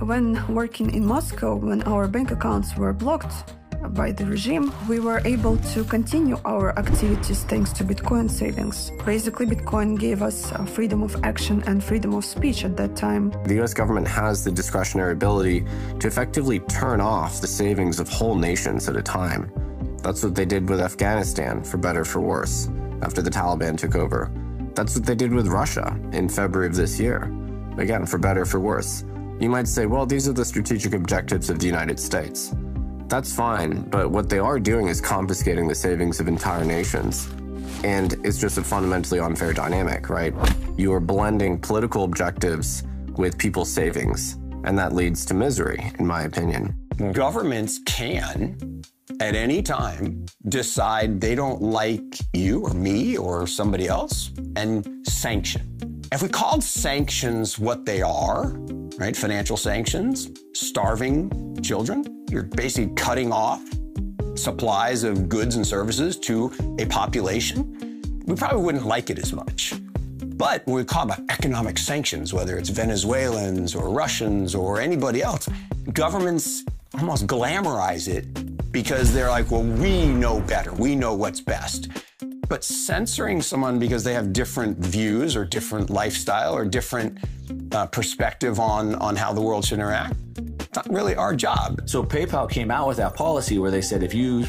When working in Moscow, when our bank accounts were blocked by the regime, we were able to continue our activities thanks to Bitcoin savings. Basically, Bitcoin gave us freedom of action and freedom of speech at that time. The US government has the discretionary ability to effectively turn off the savings of whole nations at a time. That's what they did with Afghanistan, for better or for worse, after the Taliban took over. That's what they did with Russia in February of this year. Again, for better or for worse. You might say, well, these are the strategic objectives of the United States. That's fine, but what they are doing is confiscating the savings of entire nations. And it's just a fundamentally unfair dynamic, right? You are blending political objectives with people's savings, and that leads to misery, in my opinion. Governments can, at any time, decide they don't like you or me or somebody else and sanction. If we called sanctions what they are, right, financial sanctions, starving children, you're basically cutting off supplies of goods and services to a population, we probably wouldn't like it as much. But when we talk about economic sanctions, whether it's Venezuelans or Russians or anybody else, governments almost glamorize it because they're like, well, we know better. We know what's best. But censoring someone because they have different views or different lifestyle or different perspective on how the world should interact, it's not really our job. So PayPal came out with that policy where they said if you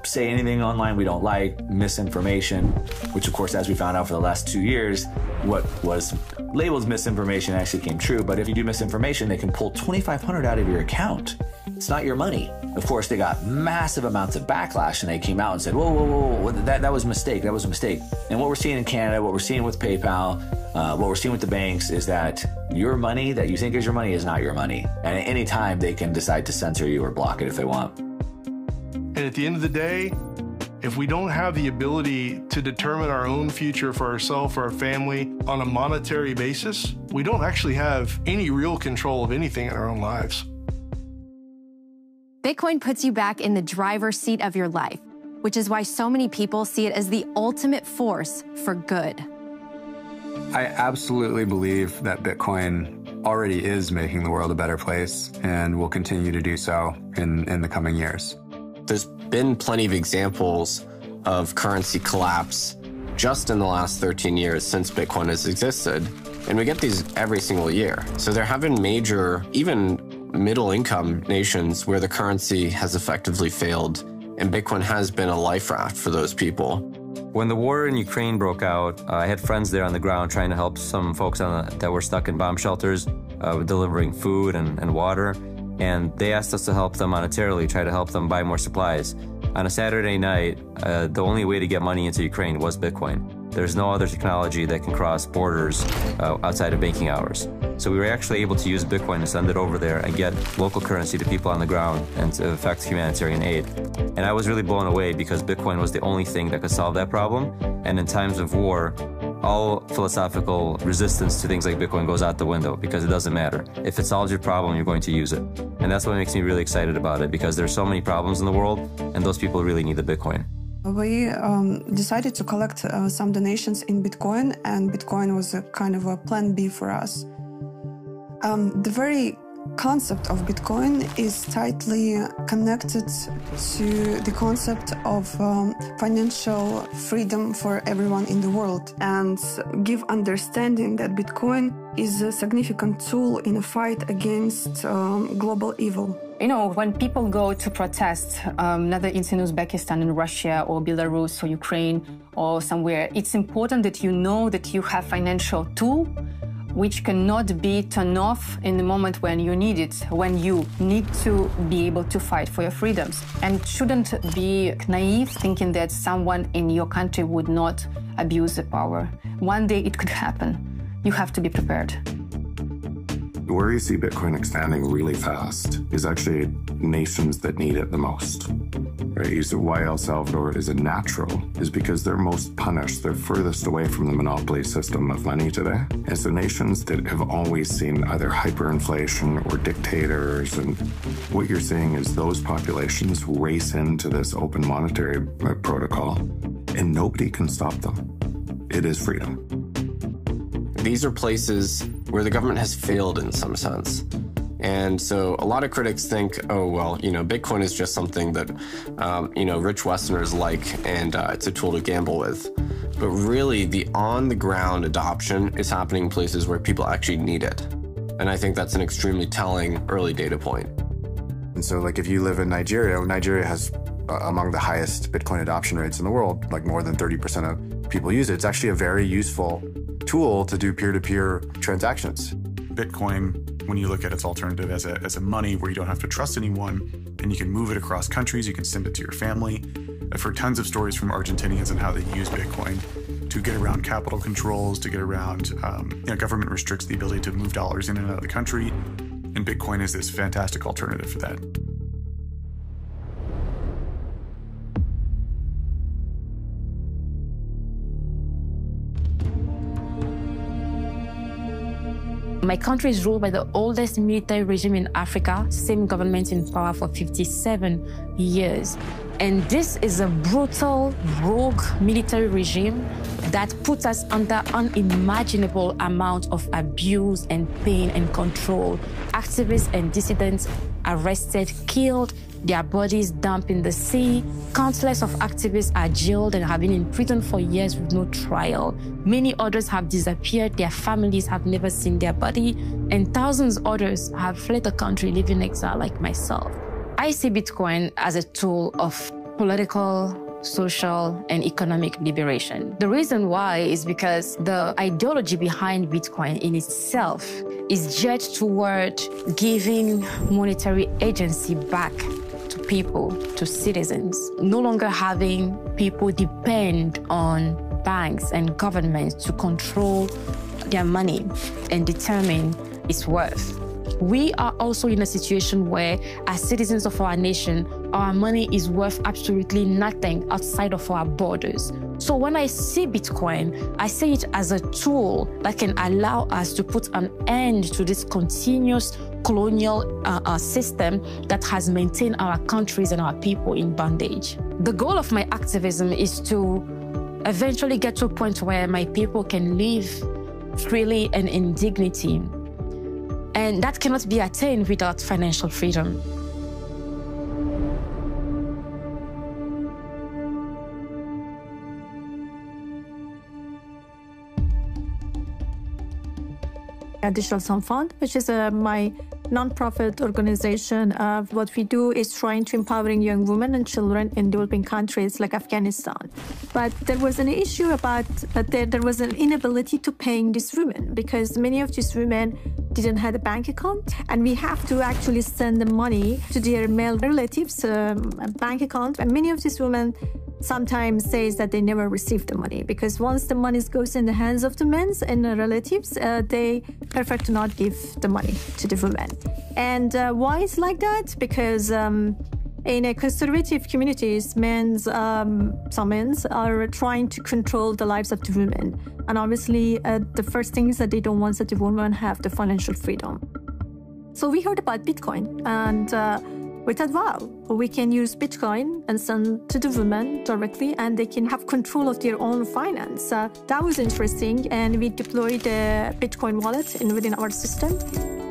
say anything online we don't like, misinformation, which of course, as we found out for the last 2 years, what was labeled misinformation actually came true. But if you do misinformation, they can pull $2,500 out of your account. It's not your money. Of course, they got massive amounts of backlash and they came out and said, whoa, whoa, whoa, that was a mistake. That was a mistake. And what we're seeing in Canada, what we're seeing with PayPal, what we're seeing with the banks is that your money that you think is your money is not your money. And at any time, they can decide to censor you or block it if they want. And at the end of the day, if we don't have the ability to determine our own future for ourselves or our family on a monetary basis, we don't actually have any real control of anything in our own lives. Bitcoin puts you back in the driver's seat of your life, which is why so many people see it as the ultimate force for good. I absolutely believe that Bitcoin already is making the world a better place and will continue to do so in the coming years. There's been plenty of examples of currency collapse just in the last 13 years since Bitcoin has existed. And we get these every single year. So there have been major, even middle-income nations where the currency has effectively failed, and Bitcoin has been a life raft for those people. When the war in Ukraine broke out, I had friends there on the ground trying to help some folks that were stuck in bomb shelters, delivering food and water. And they asked us to help them monetarily, try to help them buy more supplies. On a Saturday night, the only way to get money into Ukraine was Bitcoin. There's no other technology that can cross borders outside of banking hours. So we were actually able to use Bitcoin to send it over there and get local currency to people on the ground and to effect humanitarian aid. And I was really blown away because Bitcoin was the only thing that could solve that problem. And in times of war, all philosophical resistance to things like Bitcoin goes out the window because it doesn't matter. If it solves your problem, you're going to use it. And that's what makes me really excited about it because there's so many problems in the world and those people really need the Bitcoin. We decided to collect some donations in Bitcoin, and Bitcoin was a kind of a plan B for us. The very concept of Bitcoin is tightly connected to the concept of financial freedom for everyone in the world and give understanding that Bitcoin is a significant tool in a fight against global evil. You know, when people go to protest, whether it's in Uzbekistan, in Russia, or Belarus, or Ukraine, or somewhere, it's important that you know that you have financial tool which cannot be turned off in the moment when you need it, when you need to be able to fight for your freedoms. And shouldn't be naive thinking that someone in your country would not abuse the power. One day it could happen. You have to be prepared. Where you see Bitcoin expanding really fast is actually nations that need it the most. Right? You see why El Salvador is a natural is because they're most punished. They're furthest away from the monopoly system of money today. And so nations that have always seen either hyperinflation or dictators, and what you're seeing is those populations race into this open monetary protocol, and nobody can stop them. It is freedom. These are places where the government has failed in some sense. And so a lot of critics think, oh, well, you know, Bitcoin is just something that, you know, rich Westerners like, and it's a tool to gamble with. But really, the on-the-ground adoption is happening in places where people actually need it. And I think that's an extremely telling early data point. And so, like, if you live in Nigeria, Nigeria has among the highest Bitcoin adoption rates in the world, like more than 30% of people use it. It's actually a very useful tool to do peer-to-peer transactions. Bitcoin, when you look at its alternative as a money where you don't have to trust anyone and you can move it across countries, you can send it to your family. I've heard tons of stories from Argentinians on how they use Bitcoin to get around capital controls, to get around, you know, government restricts the ability to move dollars in and out of the country. And Bitcoin is this fantastic alternative for that. My country is ruled by the oldest military regime in Africa, same government in power for 57 years. And this is a brutal, rogue military regime that puts us under unimaginable amount of abuse and pain and control. Activists and dissidents arrested, killed, their bodies dumped in the sea. Countless of activists are jailed and have been in prison for years with no trial. Many others have disappeared, their families have never seen their body, and thousands others have fled the country, living in exile like myself. I see Bitcoin as a tool of political, social, and economic liberation. The reason why is because the ideology behind Bitcoin in itself is geared toward giving monetary agency back to people, to citizens, no longer having people depend on banks and governments to control their money and determine its worth. We are also in a situation where, as citizens of our nation, our money is worth absolutely nothing outside of our borders. So when I see Bitcoin, I see it as a tool that can allow us to put an end to this continuous colonial system that has maintained our countries and our people in bondage. The goal of my activism is to eventually get to a point where my people can live freely and in dignity. And that cannot be attained without financial freedom. Digital Sun Fund, which is my non-profit organization. What we do is trying to empowering young women and children in developing countries like Afghanistan. But there was an issue about there was an inability to paying these women because many of these women didn't have a bank account, and we have to actually send the money to their male relatives' bank account. And many of these women sometimes says that they never received the money because once the money goes in the hands of the men and the relatives, they prefer to not give the money to the women. And why it's like that? Because in a conservative communities, some men are trying to control the lives of the women. And obviously, the first thing is that they don't want that the women have the financial freedom. So we heard about Bitcoin, and we thought, wow, we can use Bitcoin and send to the women directly, and they can have control of their own finance. That was interesting, and we deployed a Bitcoin wallet within our system.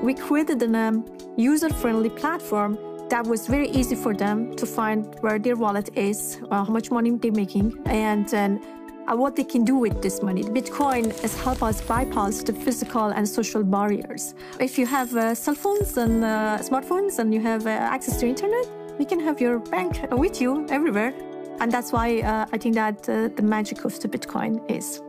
We created a user-friendly platform that was very easy for them to find where their wallet is, how much money they're making, and what they can do with this money. Bitcoin has helped us bypass the physical and social barriers. If you have cell phones and smartphones and you have access to internet, you can have your bank with you everywhere. And that's why I think that the magic of the Bitcoin is.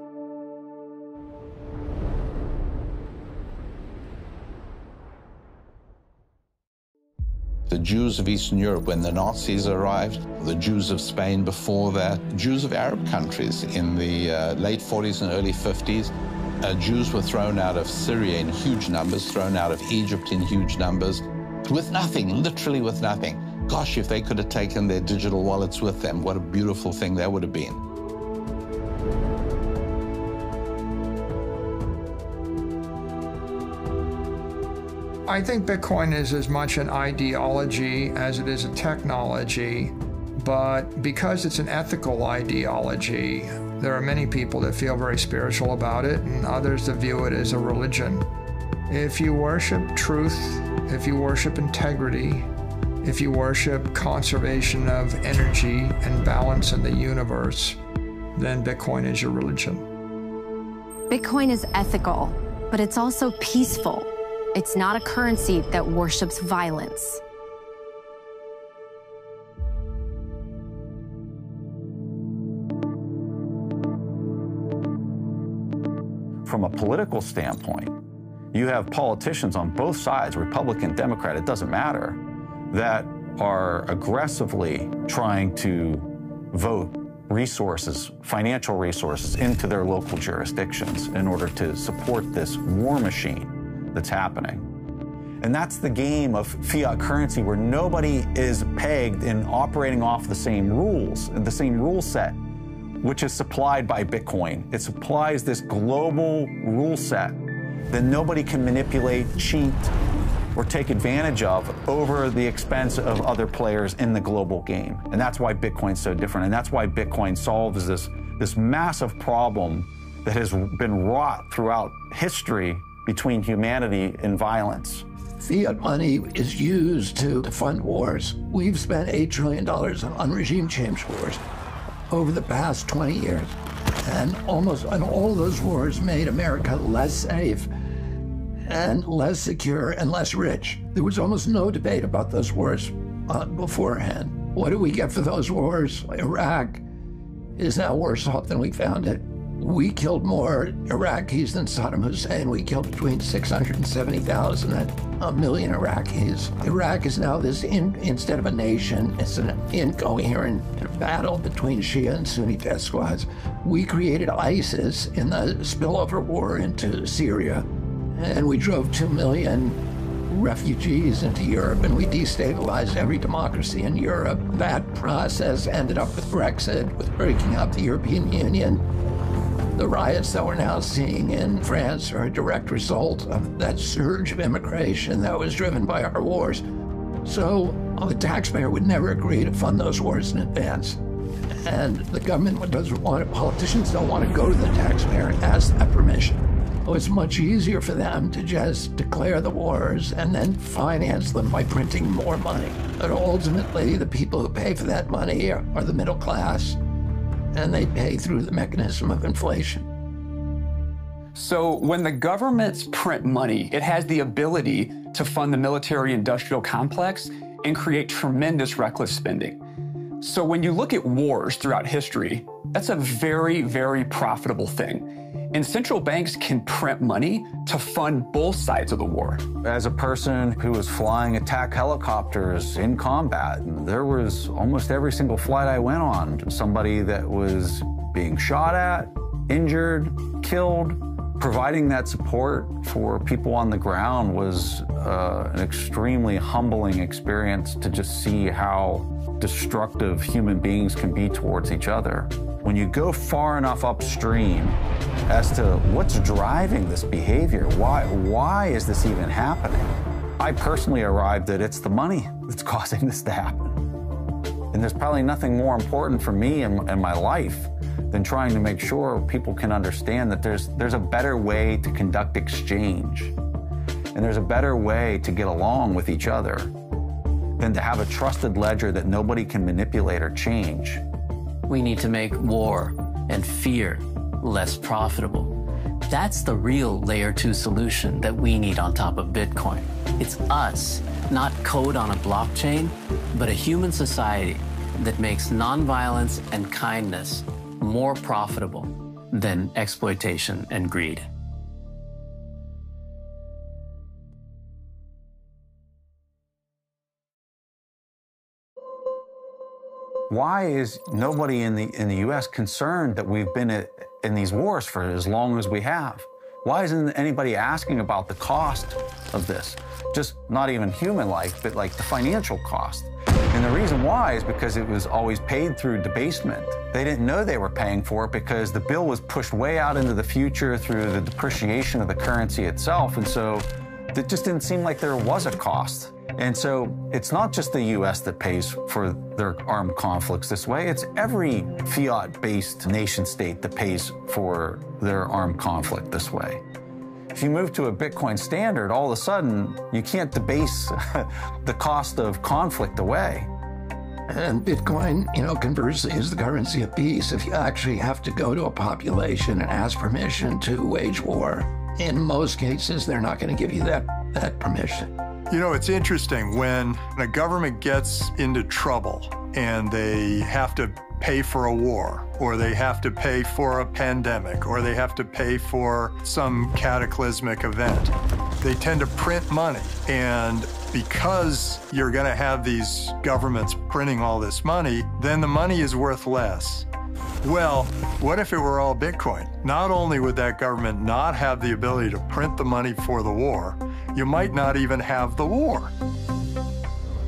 The Jews of Eastern Europe, when the Nazis arrived, the Jews of Spain before that, Jews of Arab countries in the late 40s and early 50s. Jews were thrown out of Syria in huge numbers, thrown out of Egypt in huge numbers, with nothing, literally with nothing. Gosh, if they could have taken their digital wallets with them, what a beautiful thing that would have been. I think Bitcoin is as much an ideology as it is a technology, but because it's an ethical ideology, there are many people that feel very spiritual about it and others that view it as a religion. If you worship truth, if you worship integrity, if you worship conservation of energy and balance in the universe, then Bitcoin is your religion. Bitcoin is ethical, but it's also peaceful. It's not a currency that worships violence. From a political standpoint, you have politicians on both sides, Republican, Democrat, it doesn't matter, that are aggressively trying to vote resources, financial resources, into their local jurisdictions in order to support this war machine that's happening. And that's the game of fiat currency, where nobody is pegged in operating off the same rules, and the same rule set, which is supplied by Bitcoin. It supplies this global rule set that nobody can manipulate, cheat, or take advantage of over the expense of other players in the global game. And that's why Bitcoin's so different. And that's why Bitcoin solves this this massive problem that has been wrought throughout history between humanity and violence. Fiat money is used to fund wars. We've spent $8 trillion on regime change wars over the past 20 years. And all those wars made America less safe and less secure and less rich. There was almost no debate about those wars beforehand. What do we get for those wars? Iraq is now worse off than we found it. We killed more Iraqis than Saddam Hussein. We killed between 670,000 and 1 million Iraqis. Iraq is now instead of a nation, it's an incoherent battle between Shia and Sunni death squads. We created ISIS in the spillover war into Syria, and we drove 2 million refugees into Europe, and we destabilized every democracy in Europe. That process ended up with Brexit, with breaking up the European Union. The riots that we're now seeing in France are a direct result of that surge of immigration that was driven by our wars. So the taxpayer would never agree to fund those wars in advance. And the government doesn't want it, politicians don't want to go to the taxpayer and ask that permission. So it's much easier for them to just declare the wars and then finance them by printing more money. But ultimately, the people who pay for that money are the middle class, and they pay through the mechanism of inflation. So when the governments print money, it has the ability to fund the military-industrial complex and create tremendous reckless spending. So when you look at wars throughout history, that's a very, very profitable thing. And central banks can print money to fund both sides of the war. As a person who was flying attack helicopters in combat, there was almost every single flight I went on, somebody that was being shot at, injured, killed. Providing that support for people on the ground was an extremely humbling experience to just see how destructive human beings can be towards each other. When you go far enough upstream as to what's driving this behavior, why is this even happening? I personally arrived that it's the money that's causing this to happen. And there's probably nothing more important for me in my life than trying to make sure people can understand that there's a better way to conduct exchange. And there's a better way to get along with each other than to have a trusted ledger that nobody can manipulate or change. We need to make war and fear less profitable. That's the real layer 2 solution that we need on top of Bitcoin. It's us, not code on a blockchain, but a human society that makes nonviolence and kindness more profitable than exploitation and greed. Why is nobody in the U.S. concerned that we've been in these wars for as long as we have? Why isn't anybody asking about the cost of this? Just not even human life, but like the financial cost. And the reason why is because it was always paid through debasement. They didn't know they were paying for it because the bill was pushed way out into the future through the depreciation of the currency itself. And so it just didn't seem like there was a cost. And so it's not just the U.S. that pays for their armed conflicts this way. It's every fiat-based nation state that pays for their armed conflict this way. If you move to a Bitcoin standard, all of a sudden, you can't debase the cost of conflict away. And Bitcoin, conversely, is the currency of peace. If you actually have to go to a population and ask permission to wage war, in most cases, they're not going to give you that permission. It's interesting when a government gets into trouble and they have to pay for a war, or they have to pay for a pandemic, or they have to pay for some cataclysmic event. They tend to print money. And because you're going to have these governments printing all this money, then the money is worth less. Well, what if it were all Bitcoin? Not only would that government not have the ability to print the money for the war, you might not even have the war.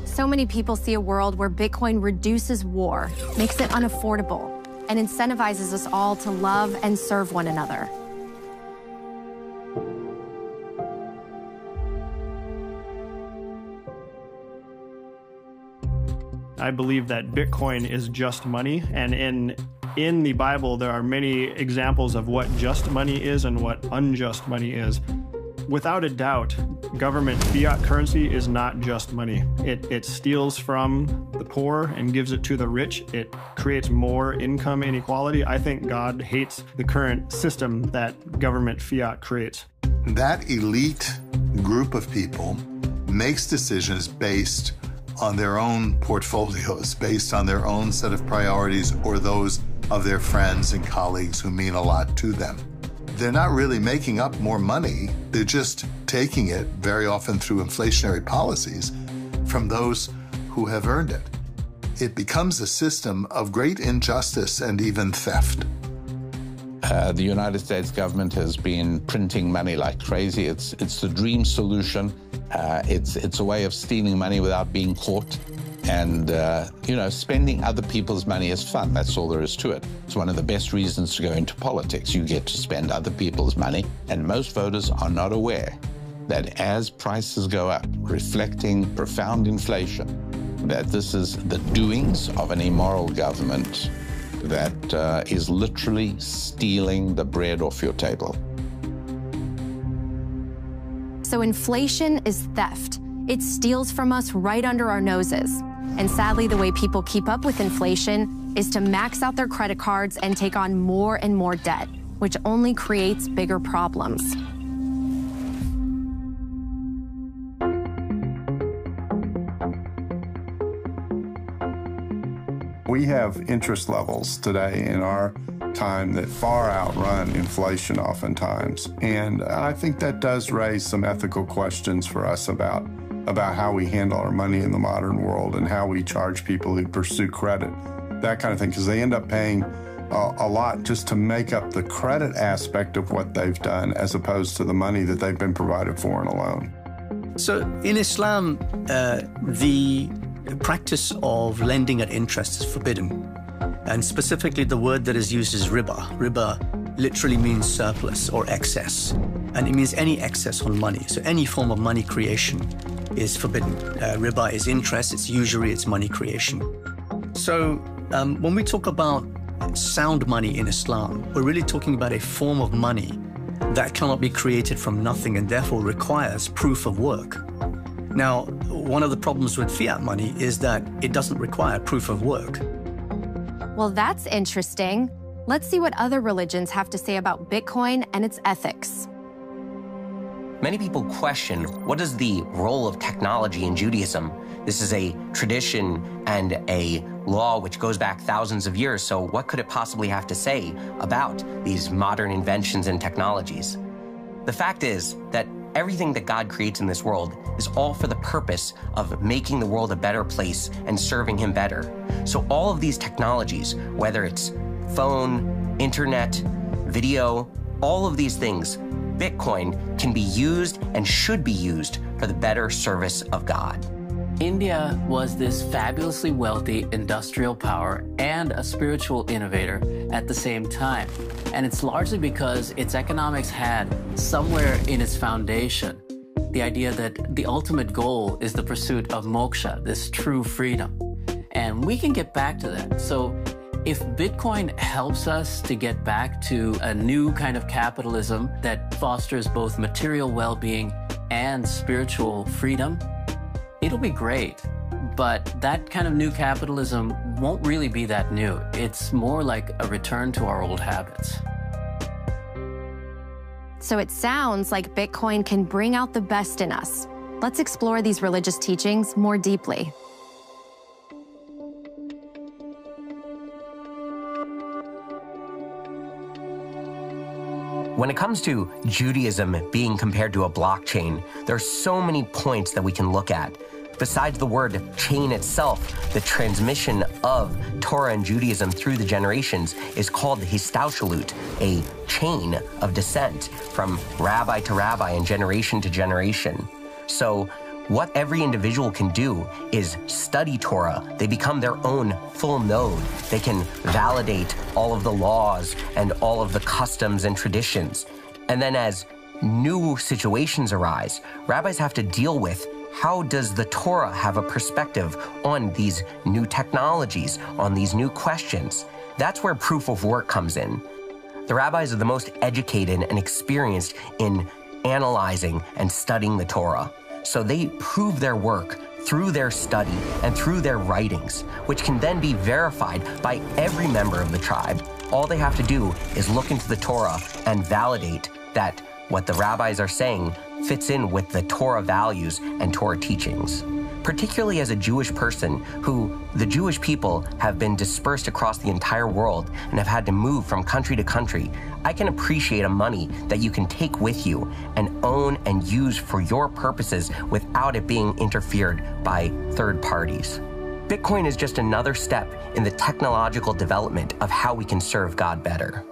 So many people see a world where Bitcoin reduces war, makes it unaffordable, and incentivizes us all to love and serve one another. I believe that Bitcoin is just money, and in In the Bible, there are many examples of what just money is and what unjust money is. Without a doubt, government fiat currency is not just money. It steals from the poor and gives it to the rich. It creates more income inequality. I think God hates the current system that government fiat creates. That elite group of people makes decisions based on their own portfolios, based on their own set of priorities or those of their friends and colleagues who mean a lot to them. They're not really making up more money. They're just taking it, very often through inflationary policies, from those who have earned it. It becomes a system of great injustice and even theft. The United States government has been printing money like crazy. It's the dream solution. It's a way of stealing money without being caught. And, spending other people's money is fun. That's all there is to it. It's one of the best reasons to go into politics. You get to spend other people's money. And most voters are not aware that as prices go up, reflecting profound inflation, that this is the doings of an immoral government that is literally stealing the bread off your table. So inflation is theft. It steals from us right under our noses. And sadly, the way people keep up with inflation is to max out their credit cards and take on more and more debt, which only creates bigger problems. We have interest levels today in our time that far outrun inflation oftentimes. And I think that does raise some ethical questions for us about how we handle our money in the modern world and how we charge people who pursue credit, that kind of thing, because they end up paying a lot just to make up the credit aspect of what they've done as opposed to the money that they've been provided for in a loan. So in Islam, the practice of lending at interest is forbidden. And specifically, the word that is used is riba. Riba literally means surplus or excess. And it means any excess on money. So any form of money creation is forbidden. Riba is interest, it's usury, it's money creation. So when we talk about sound money in Islam, we're really talking about a form of money that cannot be created from nothing and therefore requires proof of work. Now, one of the problems with fiat money is that it doesn't require proof of work. Well, that's interesting. Let's see what other religions have to say about Bitcoin and its ethics. Many people question, what is the role of technology in Judaism? This is a tradition and a law which goes back thousands of years, so what could it possibly have to say about these modern inventions and technologies? The fact is that everything that God creates in this world is all for the purpose of making the world a better place and serving Him better. So all of these technologies, whether it's phone, internet, video, all of these things, Bitcoin can be used and should be used for the better service of God. India was this fabulously wealthy industrial power and a spiritual innovator at the same time. And it's largely because its economics had somewhere in its foundation the idea that the ultimate goal is the pursuit of moksha, this true freedom. And we can get back to that. So if Bitcoin helps us to get back to a new kind of capitalism that fosters both material well-being and spiritual freedom, it'll be great. But that kind of new capitalism won't really be that new. It's more like a return to our old habits. So it sounds like Bitcoin can bring out the best in us. Let's explore these religious teachings more deeply. When it comes to Judaism being compared to a blockchain, there are so many points that we can look at. Besides the word chain itself, the transmission of Torah and Judaism through the generations is called histaushlut, a chain of descent from rabbi to rabbi and generation to generation. So what every individual can do is study Torah. They become their own full node. They can validate all of the laws and all of the customs and traditions. And then as new situations arise, rabbis have to deal with how does the Torah have a perspective on these new technologies, on these new questions. That's where proof of work comes in. The rabbis are the most educated and experienced in analyzing and studying the Torah. So they prove their work through their study and through their writings, which can then be verified by every member of the tribe. All they have to do is look into the Torah and validate that what the rabbis are saying fits in with the Torah values and Torah teachings. Particularly as a Jewish person who the Jewish people have been dispersed across the entire world and have had to move from country to country, I can appreciate a money that you can take with you and own and use for your purposes without it being interfered by third parties. Bitcoin is just another step in the technological development of how we can serve God better.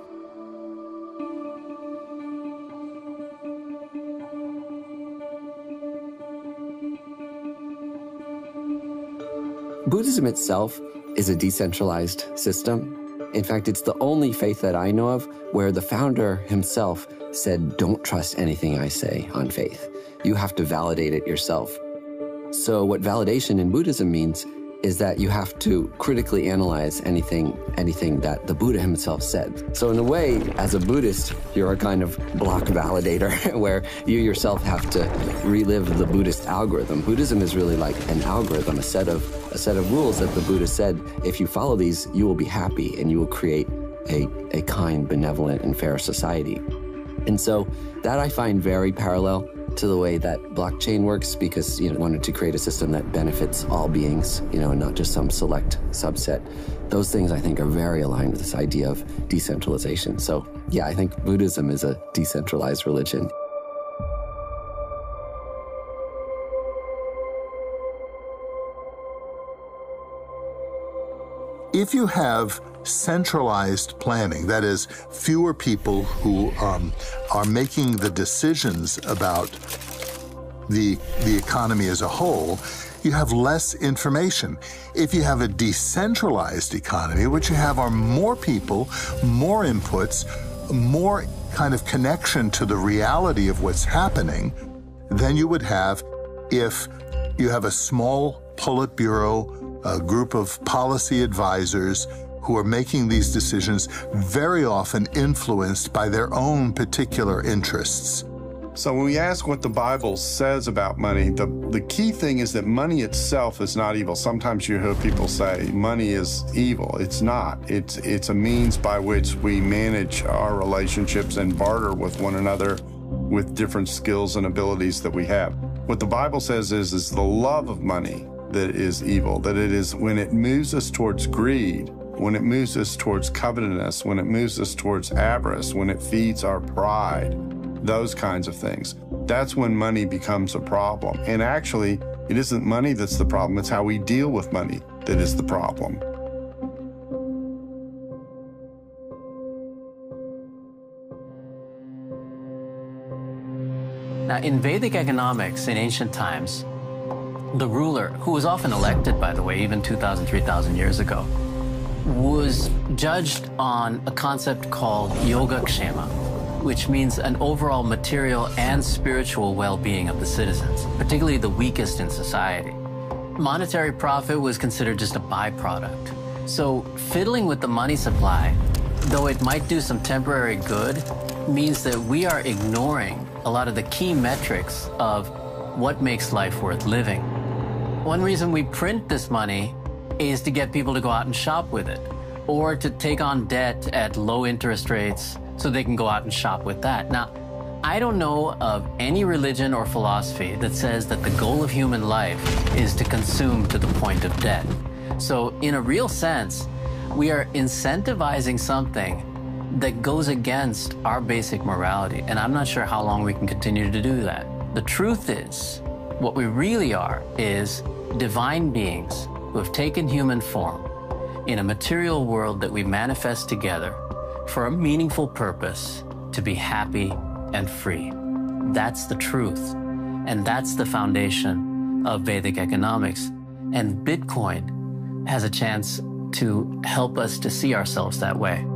Buddhism itself is a decentralized system. In fact, it's the only faith that I know of where the founder himself said, don't trust anything I say on faith. You have to validate it yourself. So what validation in Buddhism means is that you have to critically analyze anything that the Buddha himself said. So in a way, as a Buddhist, you're a kind of block validator where you yourself have to relive the Buddhist algorithm. Buddhism is really like an algorithm, a set of rules that the Buddha said, if you follow these, you will be happy and you will create a kind, benevolent, and fair society. And so that I find very parallel to the way that blockchain works, because wanted to create a system that benefits all beings, and not just some select subset. Those things I think are very aligned with this idea of decentralization. So yeah, I think Buddhism is a decentralized religion. If you have centralized planning, that is, fewer people who are making the decisions about the economy as a whole, you have less information. If you have a decentralized economy, what you have are more people, more inputs, more kind of connection to the reality of what's happening than you would have if you have a small Politburo, a group of policy advisors who are making these decisions, very often influenced by their own particular interests. So when we ask what the Bible says about money, the key thing is that money itself is not evil. Sometimes you hear people say money is evil. It's not. It's a means by which we manage our relationships and barter with one another with different skills and abilities that we have. What the Bible says is the love of money that is evil, that it is when it moves us towards greed, when it moves us towards covetousness, when it moves us towards avarice, when it feeds our pride, those kinds of things. That's when money becomes a problem. And actually, it isn't money that's the problem, it's how we deal with money that is the problem. Now, in Vedic economics in ancient times, the ruler, who was often elected, by the way, even 2,000, 3,000 years ago, was judged on a concept called yogakshema, which means an overall material and spiritual well-being of the citizens, particularly the weakest in society. Monetary profit was considered just a byproduct. So fiddling with the money supply, though it might do some temporary good, means that we are ignoring a lot of the key metrics of what makes life worth living. One reason we print this money is to get people to go out and shop with it, or to take on debt at low interest rates so they can go out and shop with that. Now, I don't know of any religion or philosophy that says that the goal of human life is to consume to the point of debt. So in a real sense, we are incentivizing something that goes against our basic morality, and I'm not sure how long we can continue to do that. The truth is, what we really are is divine beings who have taken human form in a material world that we manifest together for a meaningful purpose, to be happy and free. That's the truth, and that's the foundation of Vedic economics. And Bitcoin has a chance to help us to see ourselves that way.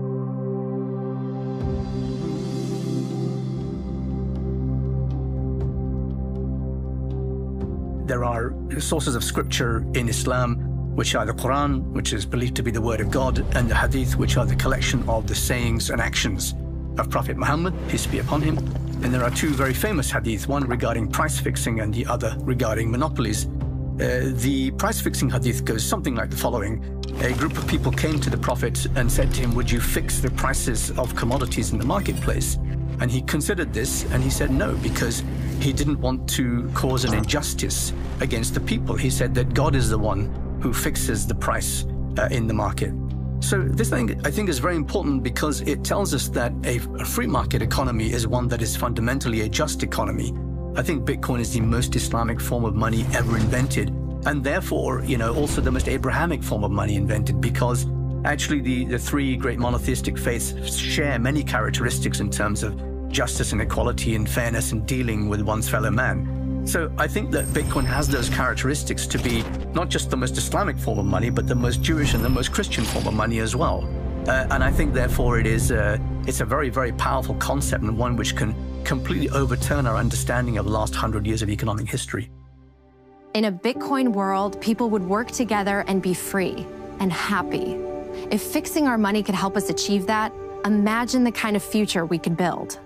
There are sources of scripture in Islam which are the Quran, which is believed to be the word of God, and the Hadith, which are the collection of the sayings and actions of Prophet Muhammad, peace be upon him. And there are two very famous Hadith, one regarding price fixing and the other regarding monopolies. The price fixing Hadith goes something like the following. A group of people came to the Prophet and said to him, would you fix the prices of commodities in the marketplace? And he considered this and he said no, because he didn't want to cause an injustice against the people. He said that God is the one who fixes the price in the market. So this thing, I think, is very important because it tells us that a free market economy is one that is fundamentally a just economy. I think Bitcoin is the most Islamic form of money ever invented, and therefore, also the most Abrahamic form of money invented, because actually the three great monotheistic faiths share many characteristics in terms of justice and equality and fairness in dealing with one's fellow man. So I think that Bitcoin has those characteristics to be not just the most Islamic form of money, but the most Jewish and the most Christian form of money as well. And I think, therefore, it's a very, very powerful concept, and one which can completely overturn our understanding of the last 100 years of economic history. In a Bitcoin world, people would work together and be free and happy. If fixing our money could help us achieve that, imagine the kind of future we could build.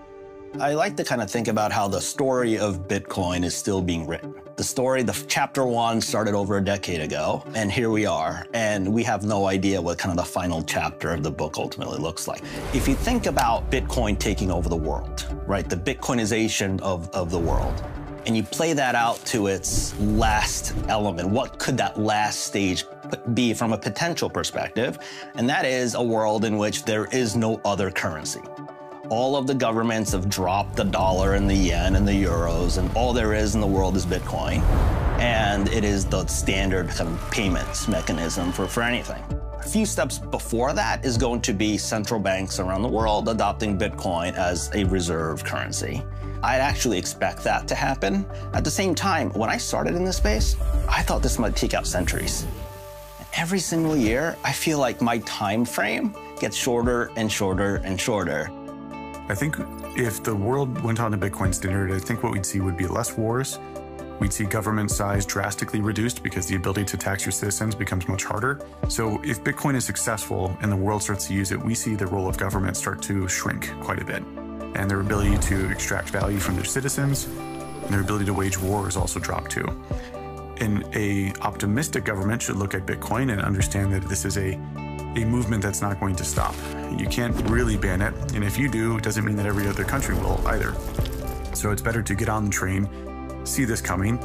I like to kind of think about how the story of Bitcoin is still being written. The story, the chapter 1 started over a decade ago, and here we are, and we have no idea what kind of the final chapter of the book ultimately looks like. If you think about Bitcoin taking over the world, right, the Bitcoinization of the world, and you play that out to its last element, what could that last stage be from a potential perspective? And that is a world in which there is no other currency. All of the governments have dropped the dollar and the yen and the euros, and all there is in the world is Bitcoin. And it is the standard kind of payments mechanism for anything. A few steps before that is going to be central banks around the world adopting Bitcoin as a reserve currency. I'd actually expect that to happen. At the same time, when I started in this space, I thought this might take out centuries. Every single year, I feel like my time frame gets shorter and shorter and shorter. I think if the world went on to Bitcoin standard, I think what we'd see would be less wars. We'd see government size drastically reduced because the ability to tax your citizens becomes much harder. So if Bitcoin is successful and the world starts to use it, we see the role of government start to shrink quite a bit. And their ability to extract value from their citizens and their ability to wage war is also dropped too. And an optimistic government should look at Bitcoin and understand that this is a movement that's not going to stop. You can't really ban it, and if you do, it doesn't mean that every other country will either. So it's better to get on the train, see this coming,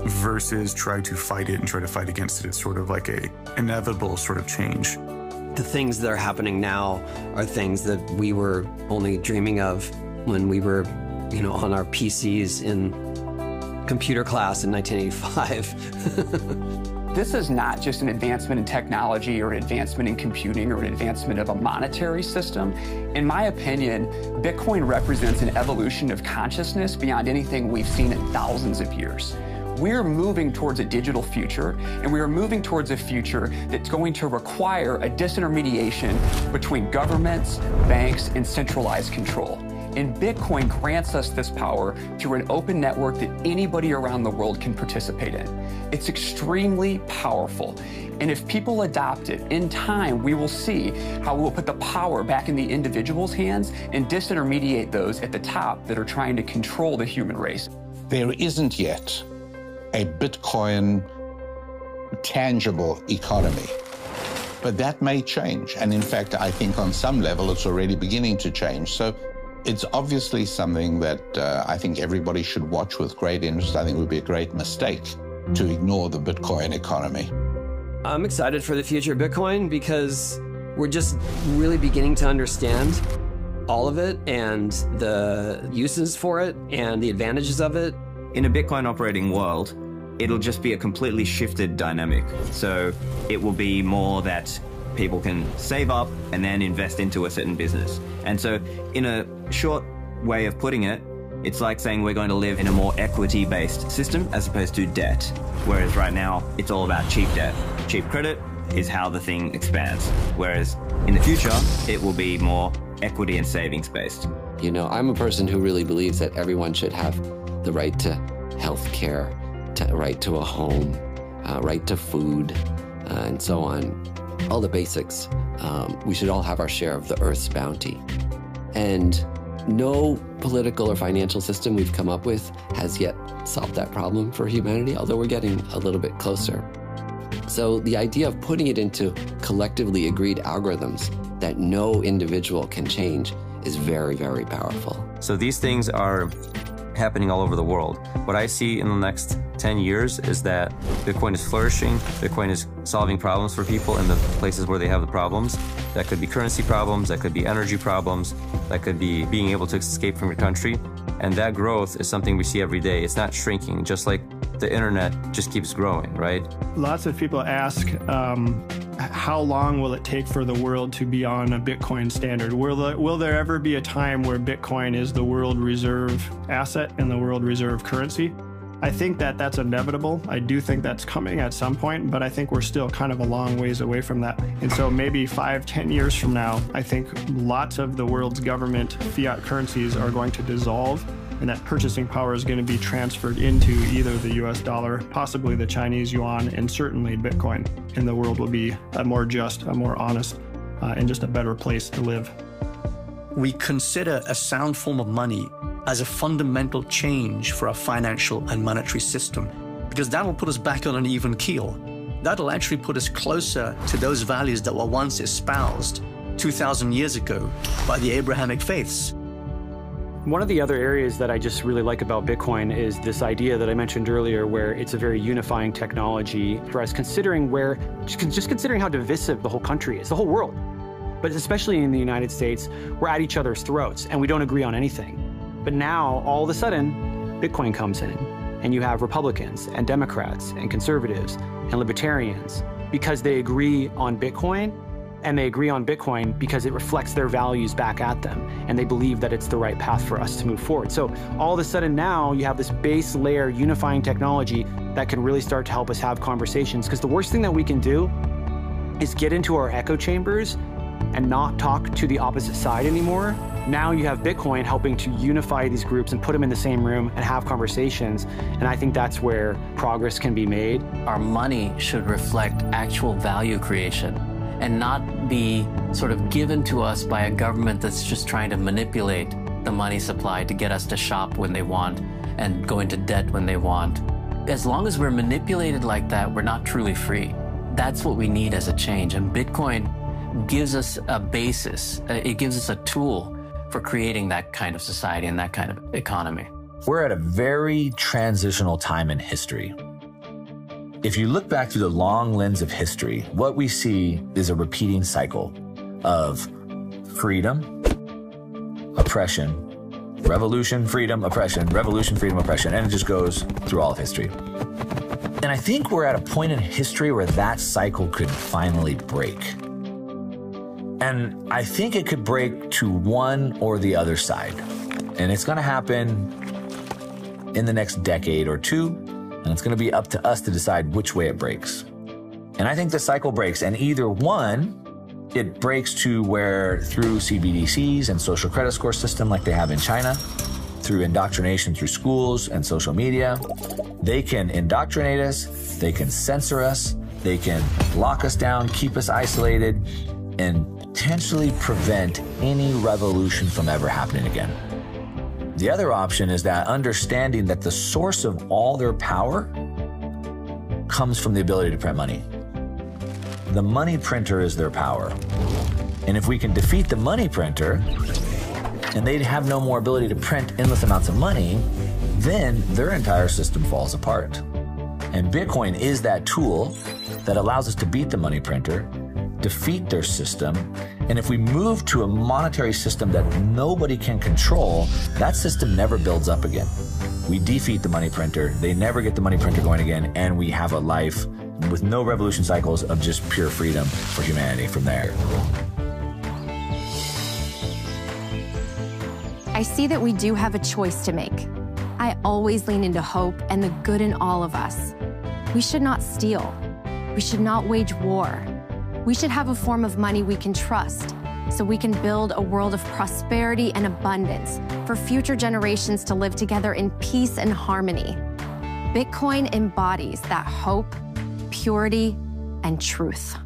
versus try to fight it and try to fight against it. It's sort of like a inevitable sort of change. The things that are happening now are things that we were only dreaming of when we were, on our PCs in computer class in 1985. This is not just an advancement in technology or an advancement in computing or an advancement of a monetary system. In my opinion, Bitcoin represents an evolution of consciousness beyond anything we've seen in thousands of years. We're moving towards a digital future, and we are moving towards a future that's going to require a disintermediation between governments, banks, and centralized control. And Bitcoin grants us this power through an open network that anybody around the world can participate in. It's extremely powerful. And if people adopt it, in time, we will see how we'll put the power back in the individual's hands and disintermediate those at the top that are trying to control the human race. There isn't yet a Bitcoin tangible economy. But that may change. And in fact, I think on some level, it's already beginning to change. So it's obviously something that I think everybody should watch with great interest. I think it would be a great mistake to ignore the Bitcoin economy. I'm excited for the future of Bitcoin because we're just really beginning to understand all of it and the uses for it and the advantages of it. In a Bitcoin operating world, it'll just be a completely shifted dynamic. So it will be more that people can save up and then invest into a certain business. And so in a short way of putting it, it's like saying we're going to live in a more equity-based system as opposed to debt. Whereas right now, it's all about cheap debt. Cheap credit is how the thing expands. Whereas in the future, it will be more equity and savings based. I'm a person who really believes that everyone should have the right to health care, right to a home, right to food, and so on, all the basics. We should all have our share of the Earth's bounty. And no political or financial system we've come up with has yet solved that problem for humanity, although we're getting a little bit closer. So the idea of putting it into collectively agreed algorithms that no individual can change is very, very powerful. So these things are happening all over the world. What I see in the next 10 years is that Bitcoin is flourishing. Bitcoin is solving problems for people in the places where they have the problems. That could be currency problems, that could be energy problems, that could be being able to escape from your country. And that growth is something we see every day. It's not shrinking, just like the internet just keeps growing, right? Lots of people ask, how long will it take for the world to be on a Bitcoin standard? Will there ever be a time where Bitcoin is the world reserve asset and the world reserve currency? I think that that's inevitable. I do think that's coming at some point, but I think we're still kind of a long ways away from that. And so maybe 5-10 years from now, I think lots of the world's government fiat currencies are going to dissolve, and that purchasing power is going to be transferred into either the US dollar, possibly the Chinese yuan, and certainly Bitcoin. And the world will be a more just, a more honest, and just a better place to live. We consider a sound form of money as a fundamental change for our financial and monetary system, because that'll put us back on an even keel. That'll actually put us closer to those values that were once espoused 2,000 years ago by the Abrahamic faiths. One of the other areas that I just really like about Bitcoin is this idea that I mentioned earlier, where it's a very unifying technology for us, considering just considering how divisive the whole country is, the whole world. But especially in the United States, we're at each other's throats and we don't agree on anything. But now, all of a sudden, Bitcoin comes in, and you have Republicans and Democrats and conservatives and libertarians because they agree on Bitcoin, and they agree on Bitcoin because it reflects their values back at them, and they believe that it's the right path for us to move forward. So all of a sudden now, you have this base layer unifying technology that can really start to help us have conversations, because the worst thing that we can do is get into our echo chambers and not talk to the opposite side anymore. Now you have Bitcoin helping to unify these groups and put them in the same room and have conversations. And I think that's where progress can be made. Our money should reflect actual value creation and not be sort of given to us by a government that's just trying to manipulate the money supply to get us to shop when they want and go into debt when they want. As long as we're manipulated like that, we're not truly free. That's what we need as a change. And Bitcoin gives us a basis. It gives us a tool for creating that kind of society and that kind of economy. We're at a very transitional time in history. If you look back through the long lens of history, what we see is a repeating cycle of freedom, oppression, revolution, freedom, oppression, revolution, freedom, oppression, and it just goes through all of history. And I think we're at a point in history where that cycle could finally break. And I think it could break to one or the other side. And it's going to happen in the next decade or two, and it's going to be up to us to decide which way it breaks. And I think the cycle breaks, and either one, it breaks to where through CBDCs and social credit score system like they have in China, through indoctrination through schools and social media, they can indoctrinate us, they can censor us, they can lock us down, keep us isolated, and potentially prevent any revolution from ever happening again. The other option is that understanding that the source of all their power comes from the ability to print money. The money printer is their power. And if we can defeat the money printer, and they'd have no more ability to print endless amounts of money, then their entire system falls apart. And Bitcoin is that tool that allows us to beat the money printer, defeat their system, and if we move to a monetary system that nobody can control, that system never builds up again. We defeat the money printer, they never get the money printer going again, and we have a life with no revolution cycles of just pure freedom for humanity from there. I see that we do have a choice to make. I always lean into hope and the good in all of us. We should not steal. We should not wage war. We should have a form of money we can trust, so we can build a world of prosperity and abundance for future generations to live together in peace and harmony. Bitcoin embodies that hope, purity, and truth.